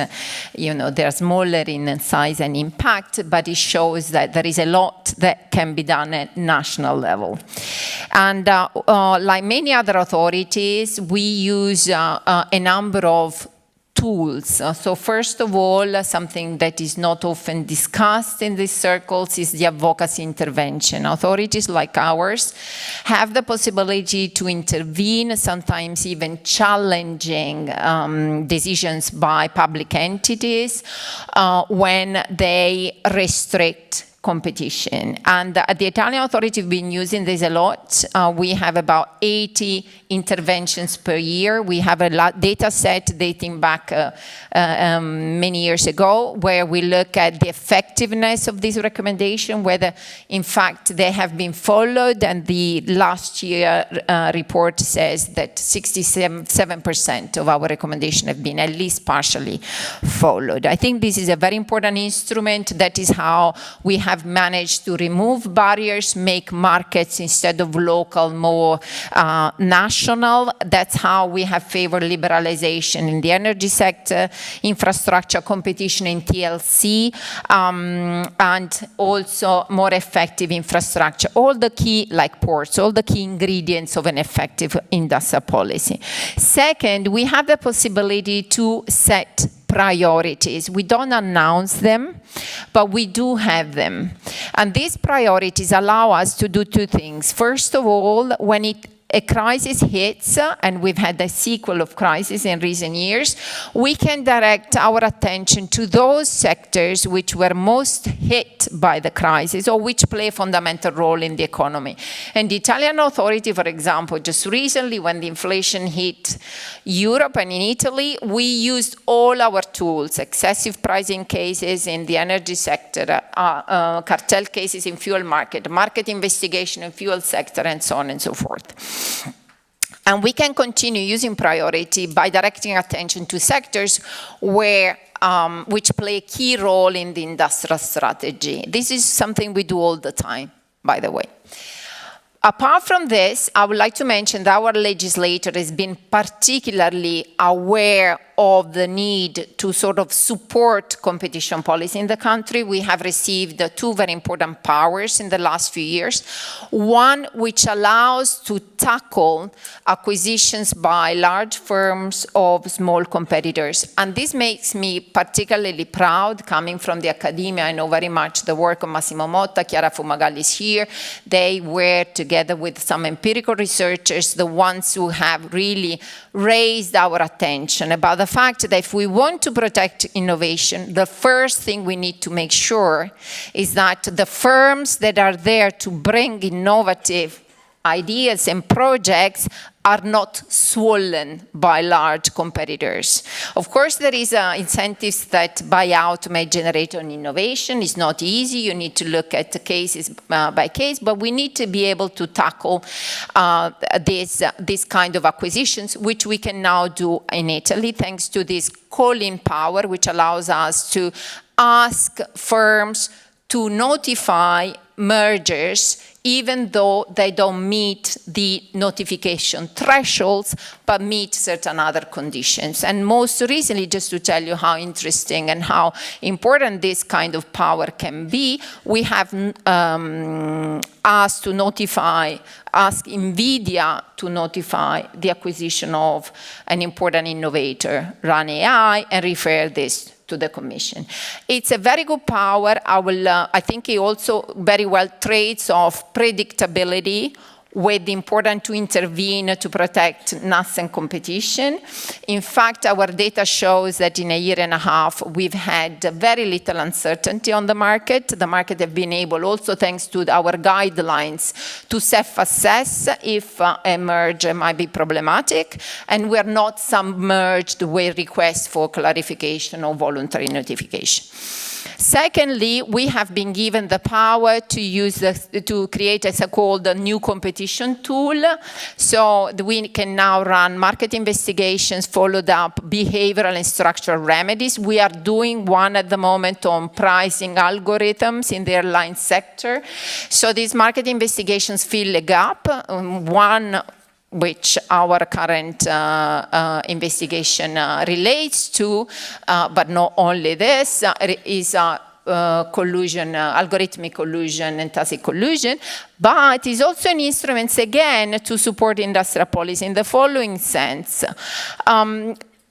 they're smaller in size and impact, but it shows that there is a lot that can be done at national level. And like many other authorities, we use a number of tools. So first of all, something that is not often discussed in these circles is the advocacy intervention. Authorities like ours have the possibility to intervene, sometimes even challenging decisions by public entities when they restrict competition. And the Italian authority have been using this a lot. We have about 80 interventions per year. We have a data set dating back many years ago where we look at the effectiveness of this recommendation, whether in fact they have been followed, and the last year report says that 67% of our recommendations have been at least partially followed. I think this is a very important instrument. That is how we have managed to remove barriers, make markets instead of local more national. That's how we have favored liberalization in the energy sector, infrastructure competition in TLC, and also more effective infrastructure. All the key, like ports, all the key ingredients of an effective industrial policy. Second, we have the possibility to set priorities. We don't announce them, but we do have them. And these priorities allow us to do two things. First of all, when a crisis hits, and we've had a sequel of crises in recent years, we can direct our attention to those sectors which were most hit by the crisis or which play a fundamental role in the economy. And the Italian authority, for example, just recently when the inflation hit Europe and in Italy, we used all our tools, excessive pricing cases in the energy sector, cartel cases in fuel market investigation in fuel sector, and so on and so forth. And we can continue using priority by directing attention to sectors where which play a key role in the industrial strategy. This is something we do all the time, by the way. Apart from this, I would like to mention that our legislator has been particularly aware of the need to sort of support competition policy in the country. We have received two very important powers in the last few years. One which allows to tackle acquisitions by large firms of small competitors. And this makes me particularly proud, coming from the academia. I know very much the work of Massimo Motta, Chiara Fumagalli is here. They were, together with some empirical researchers, the ones who have really raised our attention about the fact that if we want to protect innovation, the first thing we need to make sure is that the firms that are there to bring innovative ideas and projects are not swollen by large competitors. Of course, there is incentives that buyout may generate on innovation. It's not easy. You need to look at the cases by case, but we need to be able to tackle this kind of acquisitions, which we can now do in Italy, thanks to this call-in power, which allows us to ask firms to notify mergers even though they don't meet the notification thresholds, but meet certain other conditions. And most recently, just to tell you how interesting and how important this kind of power can be, we have asked NVIDIA to notify the acquisition of an important innovator, Run AI, and refer this to the Commission. It's a very good power. I think it also very well trades off predictability with the importance to intervene to protect nascent competition. In fact, our data shows that in a year and a half, we've had very little uncertainty on the market. The market have been able, also thanks to our guidelines, to self-assess if a merger might be problematic, and we're not submerged with requests for clarification or voluntary notification. Secondly, we have been given the power to create a so-called new competition tool. So we can now run market investigations, followed up behavioral and structural remedies. We are doing one at the moment on pricing algorithms in the airline sector. So these market investigations fill a gap. One which our current investigation relates to, but not only this, is collusion, algorithmic collusion and tacit collusion, but is also an instrument, again, to support industrial policy in the following sense.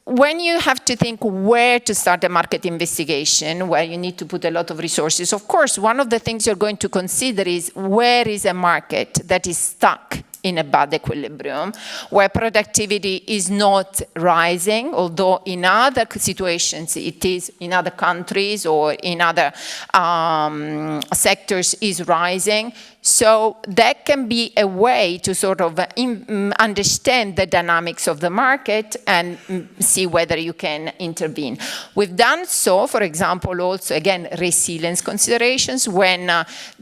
When you have to think where to start a market investigation, where you need to put a lot of resources, of course, one of the things you're going to consider is where is a market that is stuck in a bad equilibrium, where productivity is not rising, although in other situations it is, in other countries or in other sectors is rising. So that can be a way to sort of understand the dynamics of the market and see whether you can intervene. We've done so, for example, also, again, resilience considerations when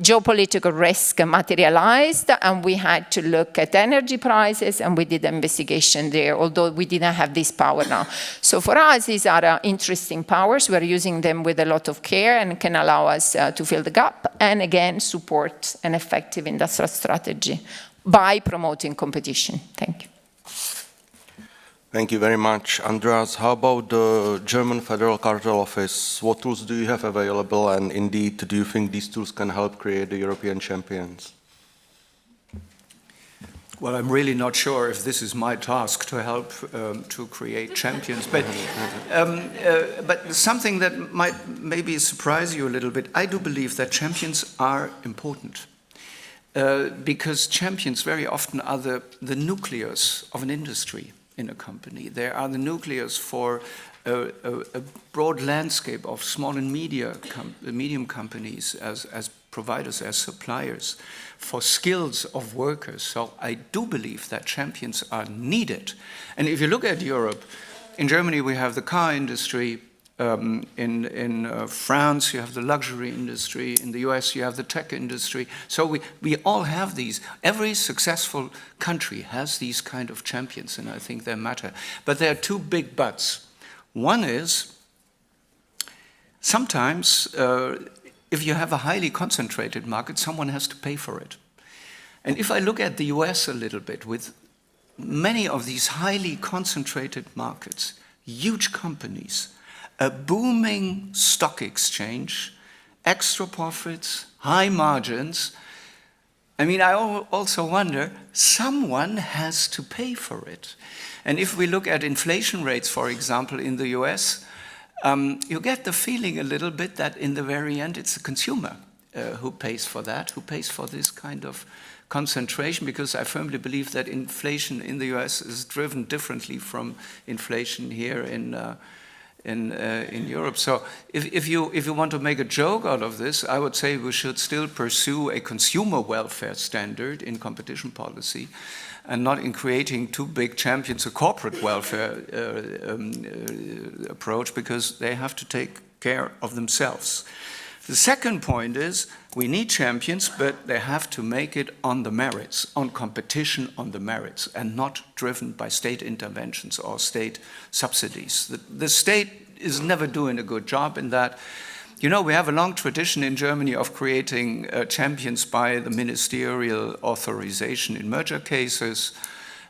geopolitical risk materialized and we had to look at energy prices, and we did an investigation there, although we didn't have this power now. So for us, these are interesting powers. We're using them with a lot of care and can allow us to fill the gap and, again, support an effective industrial strategy by promoting competition. Thank you. Thank you very much. Andreas, how about the German Federal Cartel Office? What tools do you have available, and indeed, do you think these tools can help create the European champions? Well, I'm really not sure if this is my task to help to create champions, but something that might maybe surprise you a little bit, I do believe that champions are important. Because champions very often are the nucleus of an industry in a company. They are the nucleus for a broad landscape of small and medium companies as providers, as suppliers, for skills of workers. So I do believe that champions are needed. And if you look at Europe, in Germany we have the car industry, in France you have the luxury industry, in the US you have the tech industry. So we all have these. Every successful country has these kind of champions, and I think they matter. But there are two big buts. One is, sometimes if you have a highly concentrated market, someone has to pay for it. And if I look at the US a little bit, with many of these highly concentrated markets, huge companies, a booming stock exchange, extra profits, high margins, I mean, I also wonder, someone has to pay for it. And if we look at inflation rates, for example, in the US, you get the feeling a little bit that in the very end it's the consumer who pays for that, who pays for this kind of concentration, because I firmly believe that inflation in the US is driven differently from inflation here in Europe. So if you want to make a joke out of this, I would say we should still pursue a consumer welfare standard in competition policy, and not in creating two big champions, a corporate welfare approach, because they have to take care of themselves. The second point is we need champions, but they have to make it on the merits, on competition on the merits, and not driven by state interventions or state subsidies. The state is never doing a good job in that. You know, we have a long tradition in Germany of creating champions by the ministerial authorization in merger cases.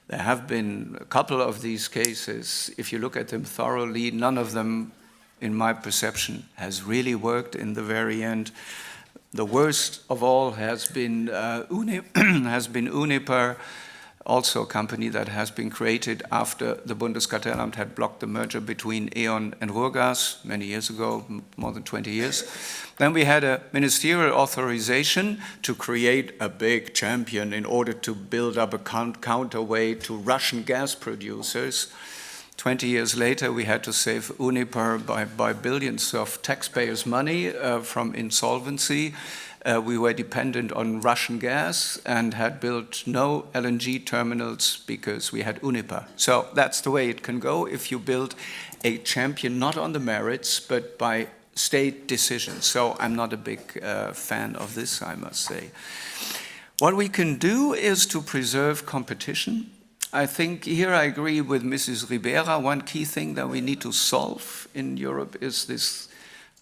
There have been a couple of these cases. If you look at them thoroughly, none of them, in my perception, has really worked in the very end. The worst of all has been Uniper, also a company that has been created after the Bundeskartellamt had blocked the merger between E.ON and Ruhrgas many years ago, more than 20 years. Then we had a ministerial authorization to create a big champion in order to build up a counterweight to Russian gas producers. 20 years later, we had to save Uniper by billions of taxpayers' money from insolvency. We were dependent on Russian gas and had built no LNG terminals because we had Uniper. So that's the way it can go if you build a champion not on the merits but by state decisions. So I'm not a big fan of this, I must say. What we can do is to preserve competition. I think here I agree with Mrs. Ribera. One key thing that we need to solve in Europe is this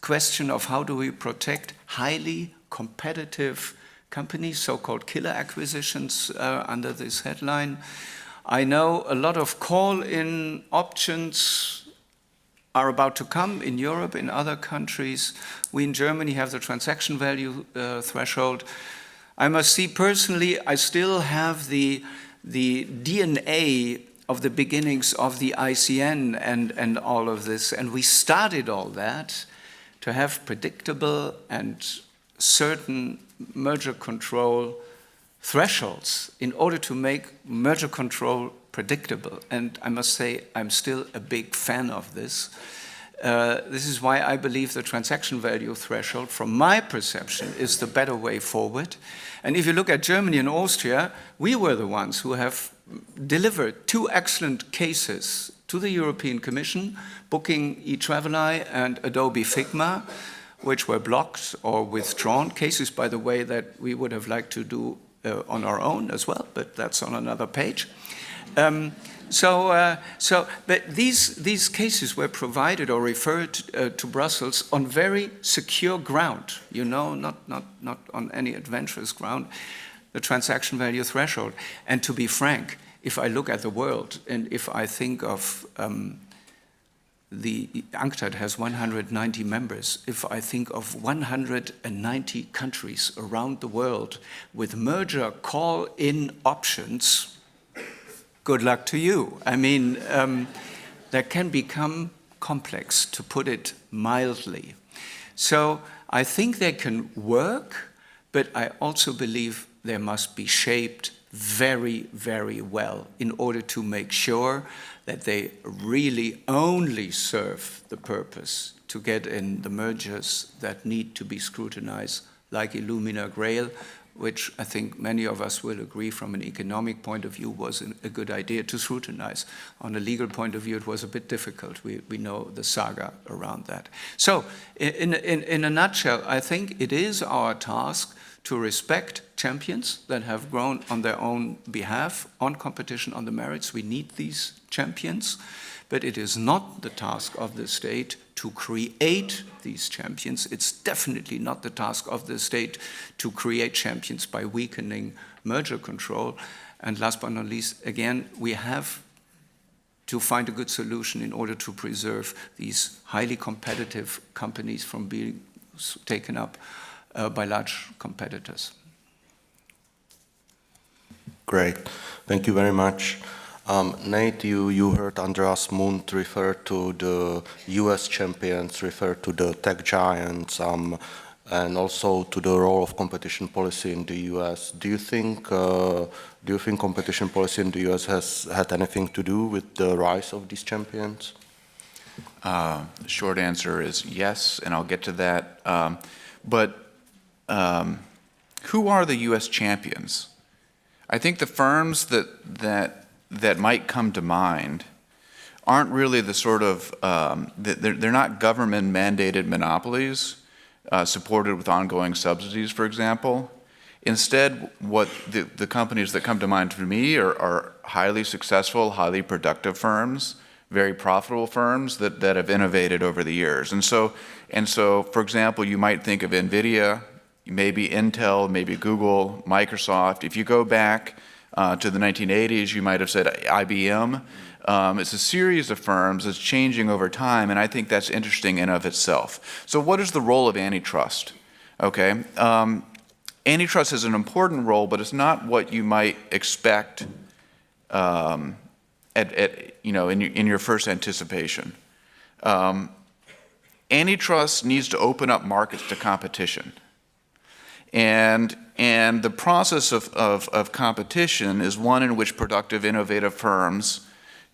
question of how do we protect highly competitive companies, so-called killer acquisitions under this headline. I know a lot of call-in options are about to come in Europe, in other countries. We in Germany have the transaction value threshold. I must see personally, I still have the DNA of the beginnings of the ICN and all of this, and we started all that to have predictable and certain merger control thresholds in order to make merger control predictable. And I must say, I'm still a big fan of this. This is why I believe the transaction value threshold, from my perception, is the better way forward. And if you look at Germany and Austria, we were the ones who have delivered 2 excellent cases to the European Commission, Booking eTravelI and Adobe Figma, which were blocked or withdrawn. Cases, by the way, that we would have liked to do on our own as well, but that's on another page. But these cases were provided or referred to Brussels on very secure ground, not on any adventurous ground, the transaction value threshold. And to be frank, if I look at the world and if I think of the UNCTAD has 190 members. If I think of 190 countries around the world with merger call-in options, good luck to you. I mean, that can become complex, to put it mildly. So I think they can work, but I also believe they must be shaped very, very well in order to make sure that they really only serve the purpose to get in the mergers that need to be scrutinized, like Illumina Grail, which I think many of us will agree from an economic point of view was a good idea to scrutinize. On a legal point of view, it was a bit difficult. We know the saga around that. So in a nutshell, I think it is our task to respect champions that have grown on their own behalf, on competition, on the merits. We need these champions, but it is not the task of the state to create these champions. It's definitely not the task of the state to create champions by weakening merger control. And last but not least, again, we have to find a good solution in order to preserve these highly competitive companies from being taken up by large competitors. Great, thank you very much. Nate, you heard Andreas Mundt refer to the US champions, refer to the tech giants, and also to the role of competition policy in the US. Do you think competition policy in the US has had anything to do with the rise of these champions? The short answer is yes, and I'll get to that. Who are the U.S. champions? I think the firms that might come to mind aren't really the sort of, they're not government-mandated monopolies supported with ongoing subsidies, for example. Instead, what the companies that come to mind for me are highly successful, highly productive firms, very profitable firms that have innovated over the years. And so, for example, you might think of NVIDIA, maybe Intel, maybe Google, Microsoft. If you go back to the 1980s, you might have said IBM. It's a series of firms that's changing over time, and I think that's interesting in of itself. So what is the role of antitrust? Okay, antitrust is an important role, but it's not what you might expect in your first anticipation. Antitrust needs to open up markets to competition. And the process of competition is one in which productive, innovative firms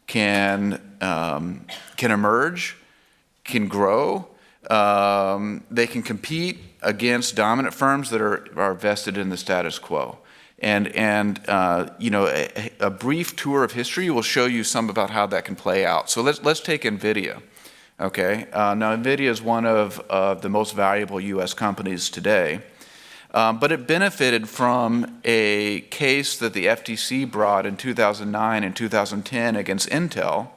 can emerge, can grow, they can compete against dominant firms that are vested in the status quo. And a brief tour of history will show you some about how that can play out. So let's take NVIDIA. Okay, now NVIDIA is one of the most valuable U.S. companies today, but it benefited from a case that the FTC brought in 2009 and 2010 against Intel,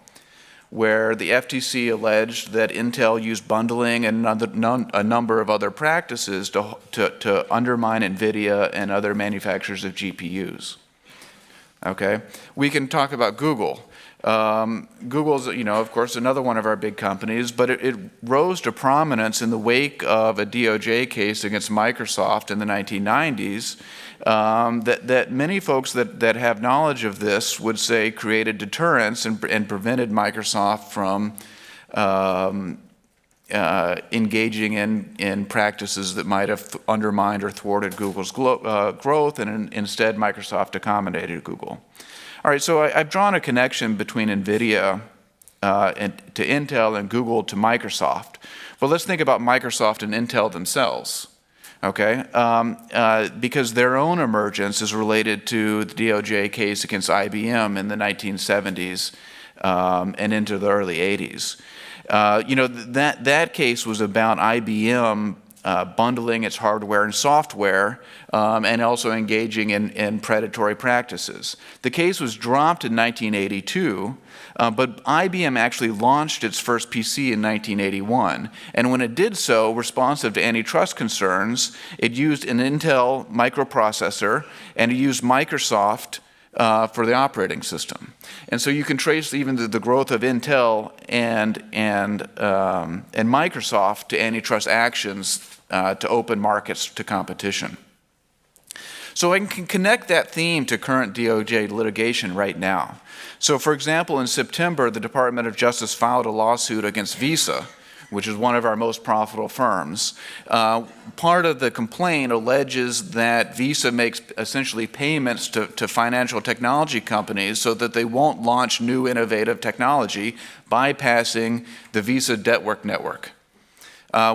where the FTC alleged that Intel used bundling and a number of other practices to undermine NVIDIA and other manufacturers of GPUs. Okay, we can talk about Google. Google's, of course, another one of our big companies, but it rose to prominence in the wake of a DOJ case against Microsoft in the 1990s that many folks that have knowledge of this would say created deterrence and prevented Microsoft from engaging in practices that might have undermined or thwarted Google's growth, and instead Microsoft accommodated Google. All right, so I've drawn a connection between NVIDIA to Intel and Google to Microsoft. But let's think about Microsoft and Intel themselves, okay? Because their own emergence is related to the DOJ case against IBM in the 1970s and into the early 80s. That case was about IBM bundling its hardware and software, and also engaging in predatory practices. The case was dropped in 1982, but IBM actually launched its first PC in 1981. And when it did so, responsive to antitrust concerns, it used an Intel microprocessor, and it used Microsoft for the operating system. And so you can trace even the growth of Intel and Microsoft to antitrust actions to open markets to competition. So I can connect that theme to current DOJ litigation right now. So for example, in September, the Department of Justice filed a lawsuit against Visa, which is one of our most profitable firms. Part of the complaint alleges that Visa makes essentially payments to financial technology companies so that they won't launch new innovative technology, bypassing the Visa network.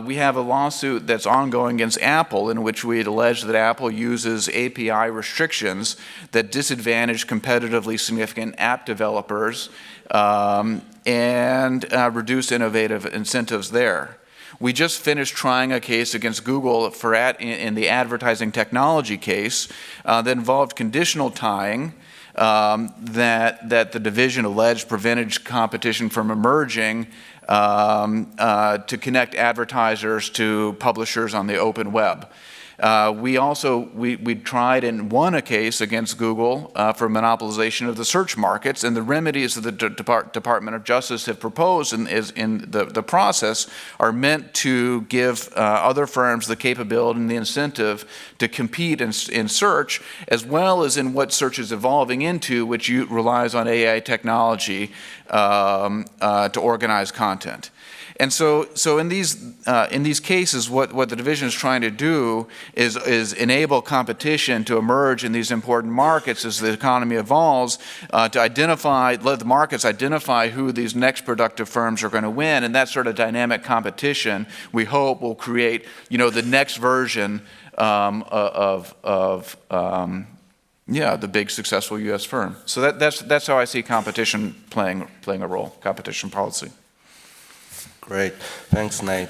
We have a lawsuit that's ongoing against Apple, in which we had alleged that Apple uses API restrictions that disadvantage competitively significant app developers and reduce innovative incentives there. We just finished trying a case against Google in the advertising technology case that involved conditional tying that the division alleged prevented competition from emerging to connect advertisers to publishers on the open web. We tried and won a case against Google for monopolization of the search markets, and the remedies that the Department of Justice have proposed in the process are meant to give other firms the capability and the incentive to compete in search, as well as in what search is evolving into, which relies on AI technology to organize content. And so in these cases, what the division is trying to do is enable competition to emerge in these important markets as the economy evolves, to let the markets identify who these next productive firms are going to win, and that sort of dynamic competition, we hope, will create, the next version of the big successful U.S. firm. So that's how I see competition playing a role, competition policy. Great. Thanks, Nate.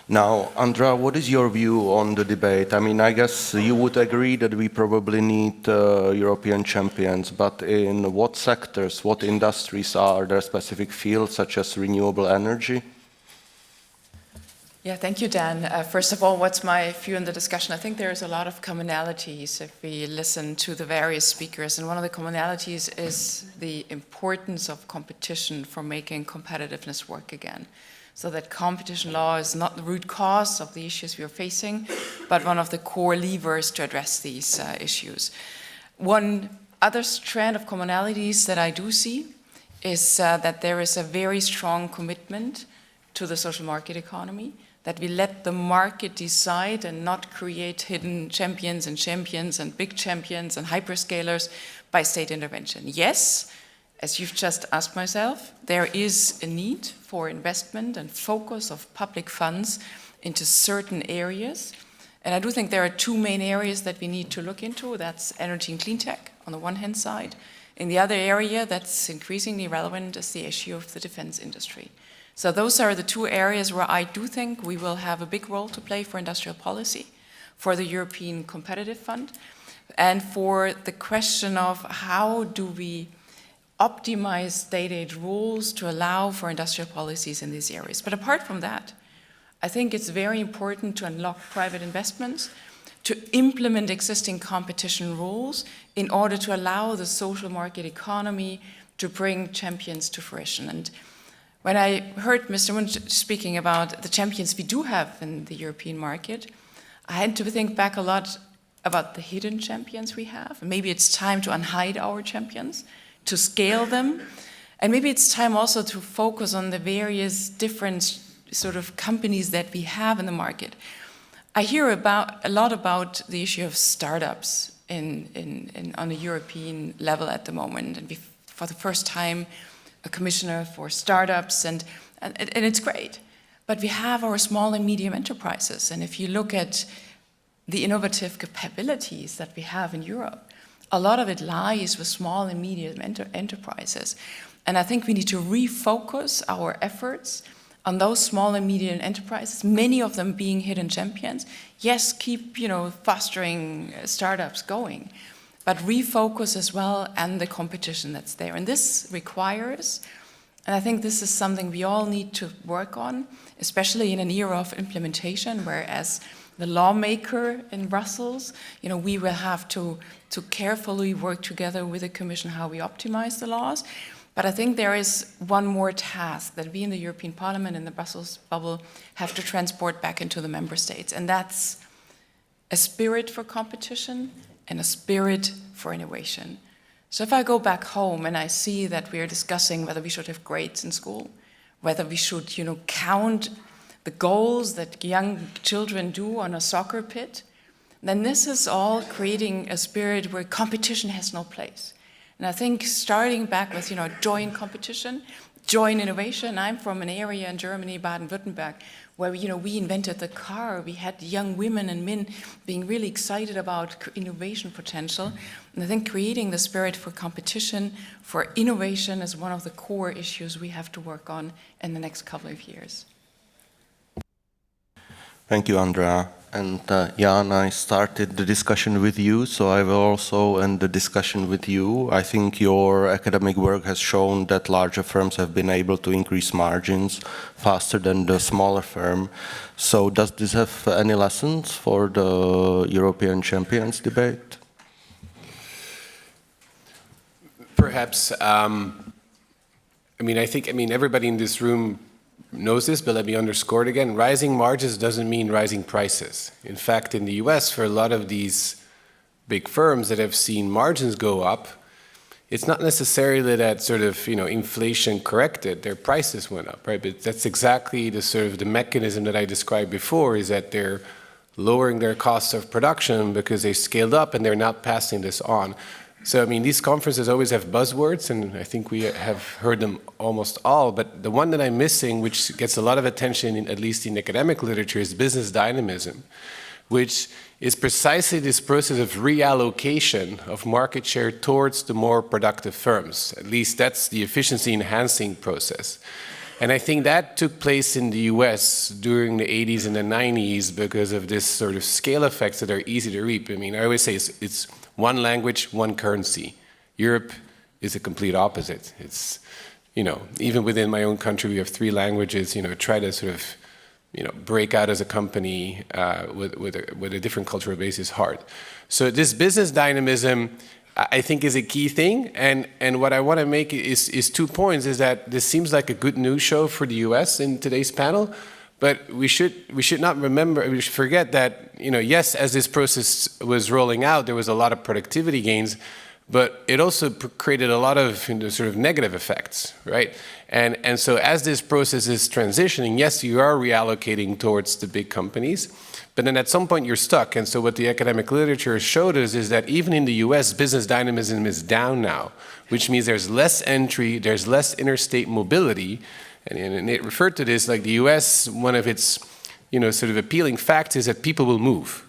Now, Andrea, what is your view on the debate? I mean, I guess you would agree that we probably need European champions, but in what sectors, what industries are there specific fields such as renewable energy? Yeah, thank you, Dan. First of all, what's my view in the discussion? I think there's a lot of commonalities if we listen to the various speakers. And one of the commonalities is the importance of competition for making competitiveness work again. So that competition law is not the root cause of the issues we are facing, but one of the core levers to address these issues. One other strand of commonalities that I do see is that there is a very strong commitment to the social market economy, that we let the market decide and not create hidden champions and big champions and hyperscalers by state intervention. Yes, as you've just asked myself, there is a need for investment and focus of public funds into certain areas. And I do think there are two main areas that we need to look into. That's energy and clean tech on the one hand side. And the other area that's increasingly relevant is the issue of the defense industry. So those are the two areas where I do think we will have a big role to play for industrial policy, for the European Competitive Fund, and for the question of how do we optimize state aid rules to allow for industrial policies in these areas. But apart from that, I think it's very important to unlock private investments, to implement existing competition rules in order to allow the social market economy to bring champions to fruition. And when I heard Mr. Mundt speaking about the champions we do have in the European market, I had to think back a lot about the hidden champions we have. Maybe it's time to unhide our champions, to scale them, and maybe it's time also to focus on the various different sort of companies that we have in the market. I hear a lot about the issue of startups on a European level at the moment, and for the first time, a commissioner for startups, and it's great. But we have our small and medium enterprises, and if you look at the innovative capabilities that we have in Europe, a lot of it lies with small and medium enterprises. And I think we need to refocus our efforts on those small and medium enterprises, many of them being hidden champions. Yes, keep fostering startups going, but refocus as well on the competition that's there. And this requires, and I think this is something we all need to work on, especially in an era of implementation, whereas the lawmaker in Brussels, we will have to carefully work together with the Commission how we optimize the laws. But I think there is one more task that we in the European Parliament and the Brussels bubble have to transport back into the member states, and that's a spirit for competition and a spirit for innovation. So if I go back home and I see that we are discussing whether we should have grades in school, whether we should, count the goals that young children do on a soccer pitch, then this is all creating a spirit where competition has no place. And I think starting back with, joy in competition, joy in innovation. I'm from an area in Germany, Baden-Württemberg, where, we invented the car. We had young women and men being really excited about innovation potential. And I think creating the spirit for competition, for innovation is one of the core issues we have to work on in the next couple of years. Thank you, Andrea. And Jan, I started the discussion with you, so I will also end the discussion with you. I think your academic work has shown that larger firms have been able to increase margins faster than the smaller firm. So does this have any lessons for the European champions debate? Perhaps. I think everybody in this room knows this, but let me underscore it again. Rising margins doesn't mean rising prices. In fact, in the US, for a lot of these big firms that have seen margins go up, it's not necessarily that sort of, inflation corrected, their prices went up, right? But that's exactly the sort of the mechanism that I described before, is that they're lowering their costs of production because they scaled up and they're not passing this on. So, these conferences always have buzzwords, and I think we have heard them almost all, but the one that I'm missing, which gets a lot of attention, at least in academic literature, is business dynamism, which is precisely this process of reallocation of market share towards the more productive firms. At least that's the efficiency enhancing process. And I think that took place in the US during the 80s and the 90s because of this sort of scale effects that are easy to reap. I always say it's one language, one currency. Europe is a complete opposite. It's, even within my own country, we have 3 languages, try to sort of, break out as a company with a different cultural base is hard. So this business dynamism, I think, is a key thing. And what I want to make is 2 points, is that this seems like a good news show for the US in today's panel, but we should not forget that, yes, as this process was rolling out, there was a lot of productivity gains, but it also created a lot of sort of negative effects, right? And so as this process is transitioning, yes, you are reallocating towards the big companies, but then at some point you're stuck. And so what the academic literature has showed us is that even in the US, business dynamism is down now, which means there's less entry, there's less interstate mobility. And it referred to this, like the US, one of its sort of appealing facts is that people will move.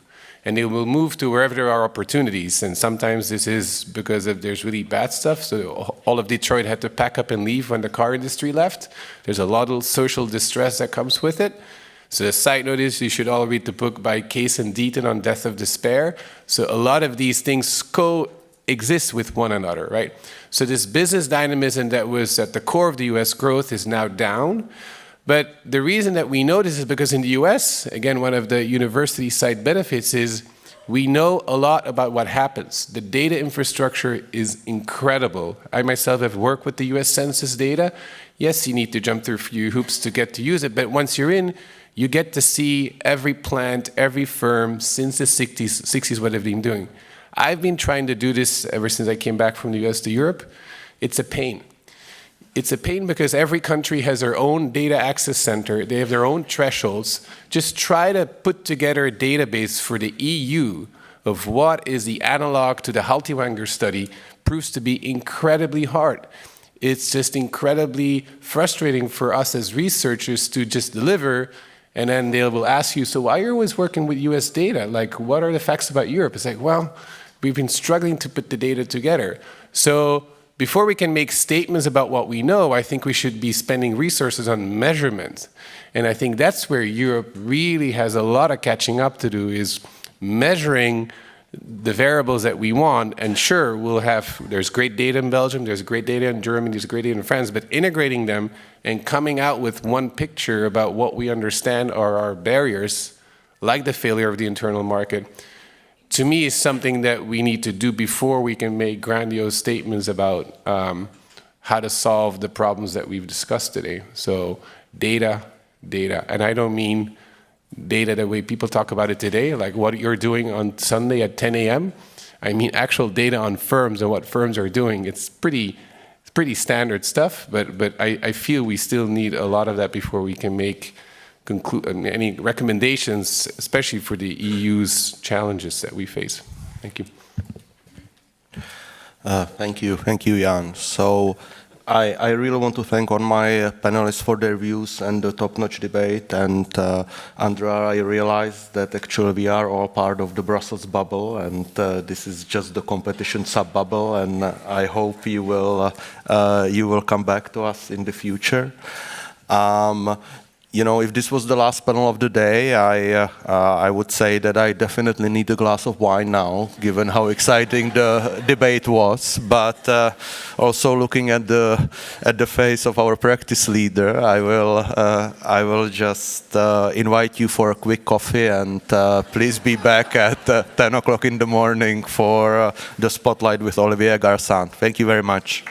And they will move to wherever there are opportunities. And sometimes this is because there's really bad stuff. So all of Detroit had to pack up and leave when the car industry left. There's a lot of social distress that comes with it. So the side note is you should all read the book by Case and Deaton on Death of Despair. So a lot of these things coexist with one another, right? So this business dynamism that was at the core of the US growth is now down. But the reason that we know this is because in the US, again, one of the university side benefits is we know a lot about what happens. The data infrastructure is incredible. I myself have worked with the US Census data. Yes, you need to jump through a few hoops to get to use it, but once you're in, you get to see every plant, every firm since the 60s what they've been doing. I've been trying to do this ever since I came back from the US to Europe. It's a pain. It's a pain because every country has their own data access center. They have their own thresholds. Just try to put together a database for the EU of what is the analog to the Haltiwanger study proves to be incredibly hard. It's just incredibly frustrating for us as researchers to just deliver, and then they will ask you, so why are you always working with US data? Like, what are the facts about Europe? It's like, well, we've been struggling to put the data together. So before we can make statements about what we know, I think we should be spending resources on measurement. And I think that's where Europe really has a lot of catching up to do, is measuring the variables that we want. And sure, there's great data in Belgium, there's great data in Germany, there's great data in France, but integrating them and coming out with one picture about what we understand are our barriers, like the failure of the internal market, to me is something that we need to do before we can make grandiose statements about how to solve the problems that we've discussed today. So data, and I don't mean data the way people talk about it today, like what you're doing on Sunday at 10 a.m. I mean actual data on firms and what firms are doing. It's pretty standard stuff, but I feel we still need a lot of that before we can make any recommendations, especially for the EU's challenges that we face. Thank you. Thank you, Jan. So I really want to thank all my panelists for their views and the top-notch debate. And Andrea, I realized that actually we are all part of the Brussels bubble, and this is just the competition sub-bubble. And I hope you will come back to us in the future. If this was the last panel of the day, I would say that I definitely need a glass of wine now, given how exciting the debate was. But also looking at the face of our practice leader, I will just invite you for a quick coffee, and please be back at 10 o'clock in the morning for the spotlight with Olivier Garçon. Thank you very much.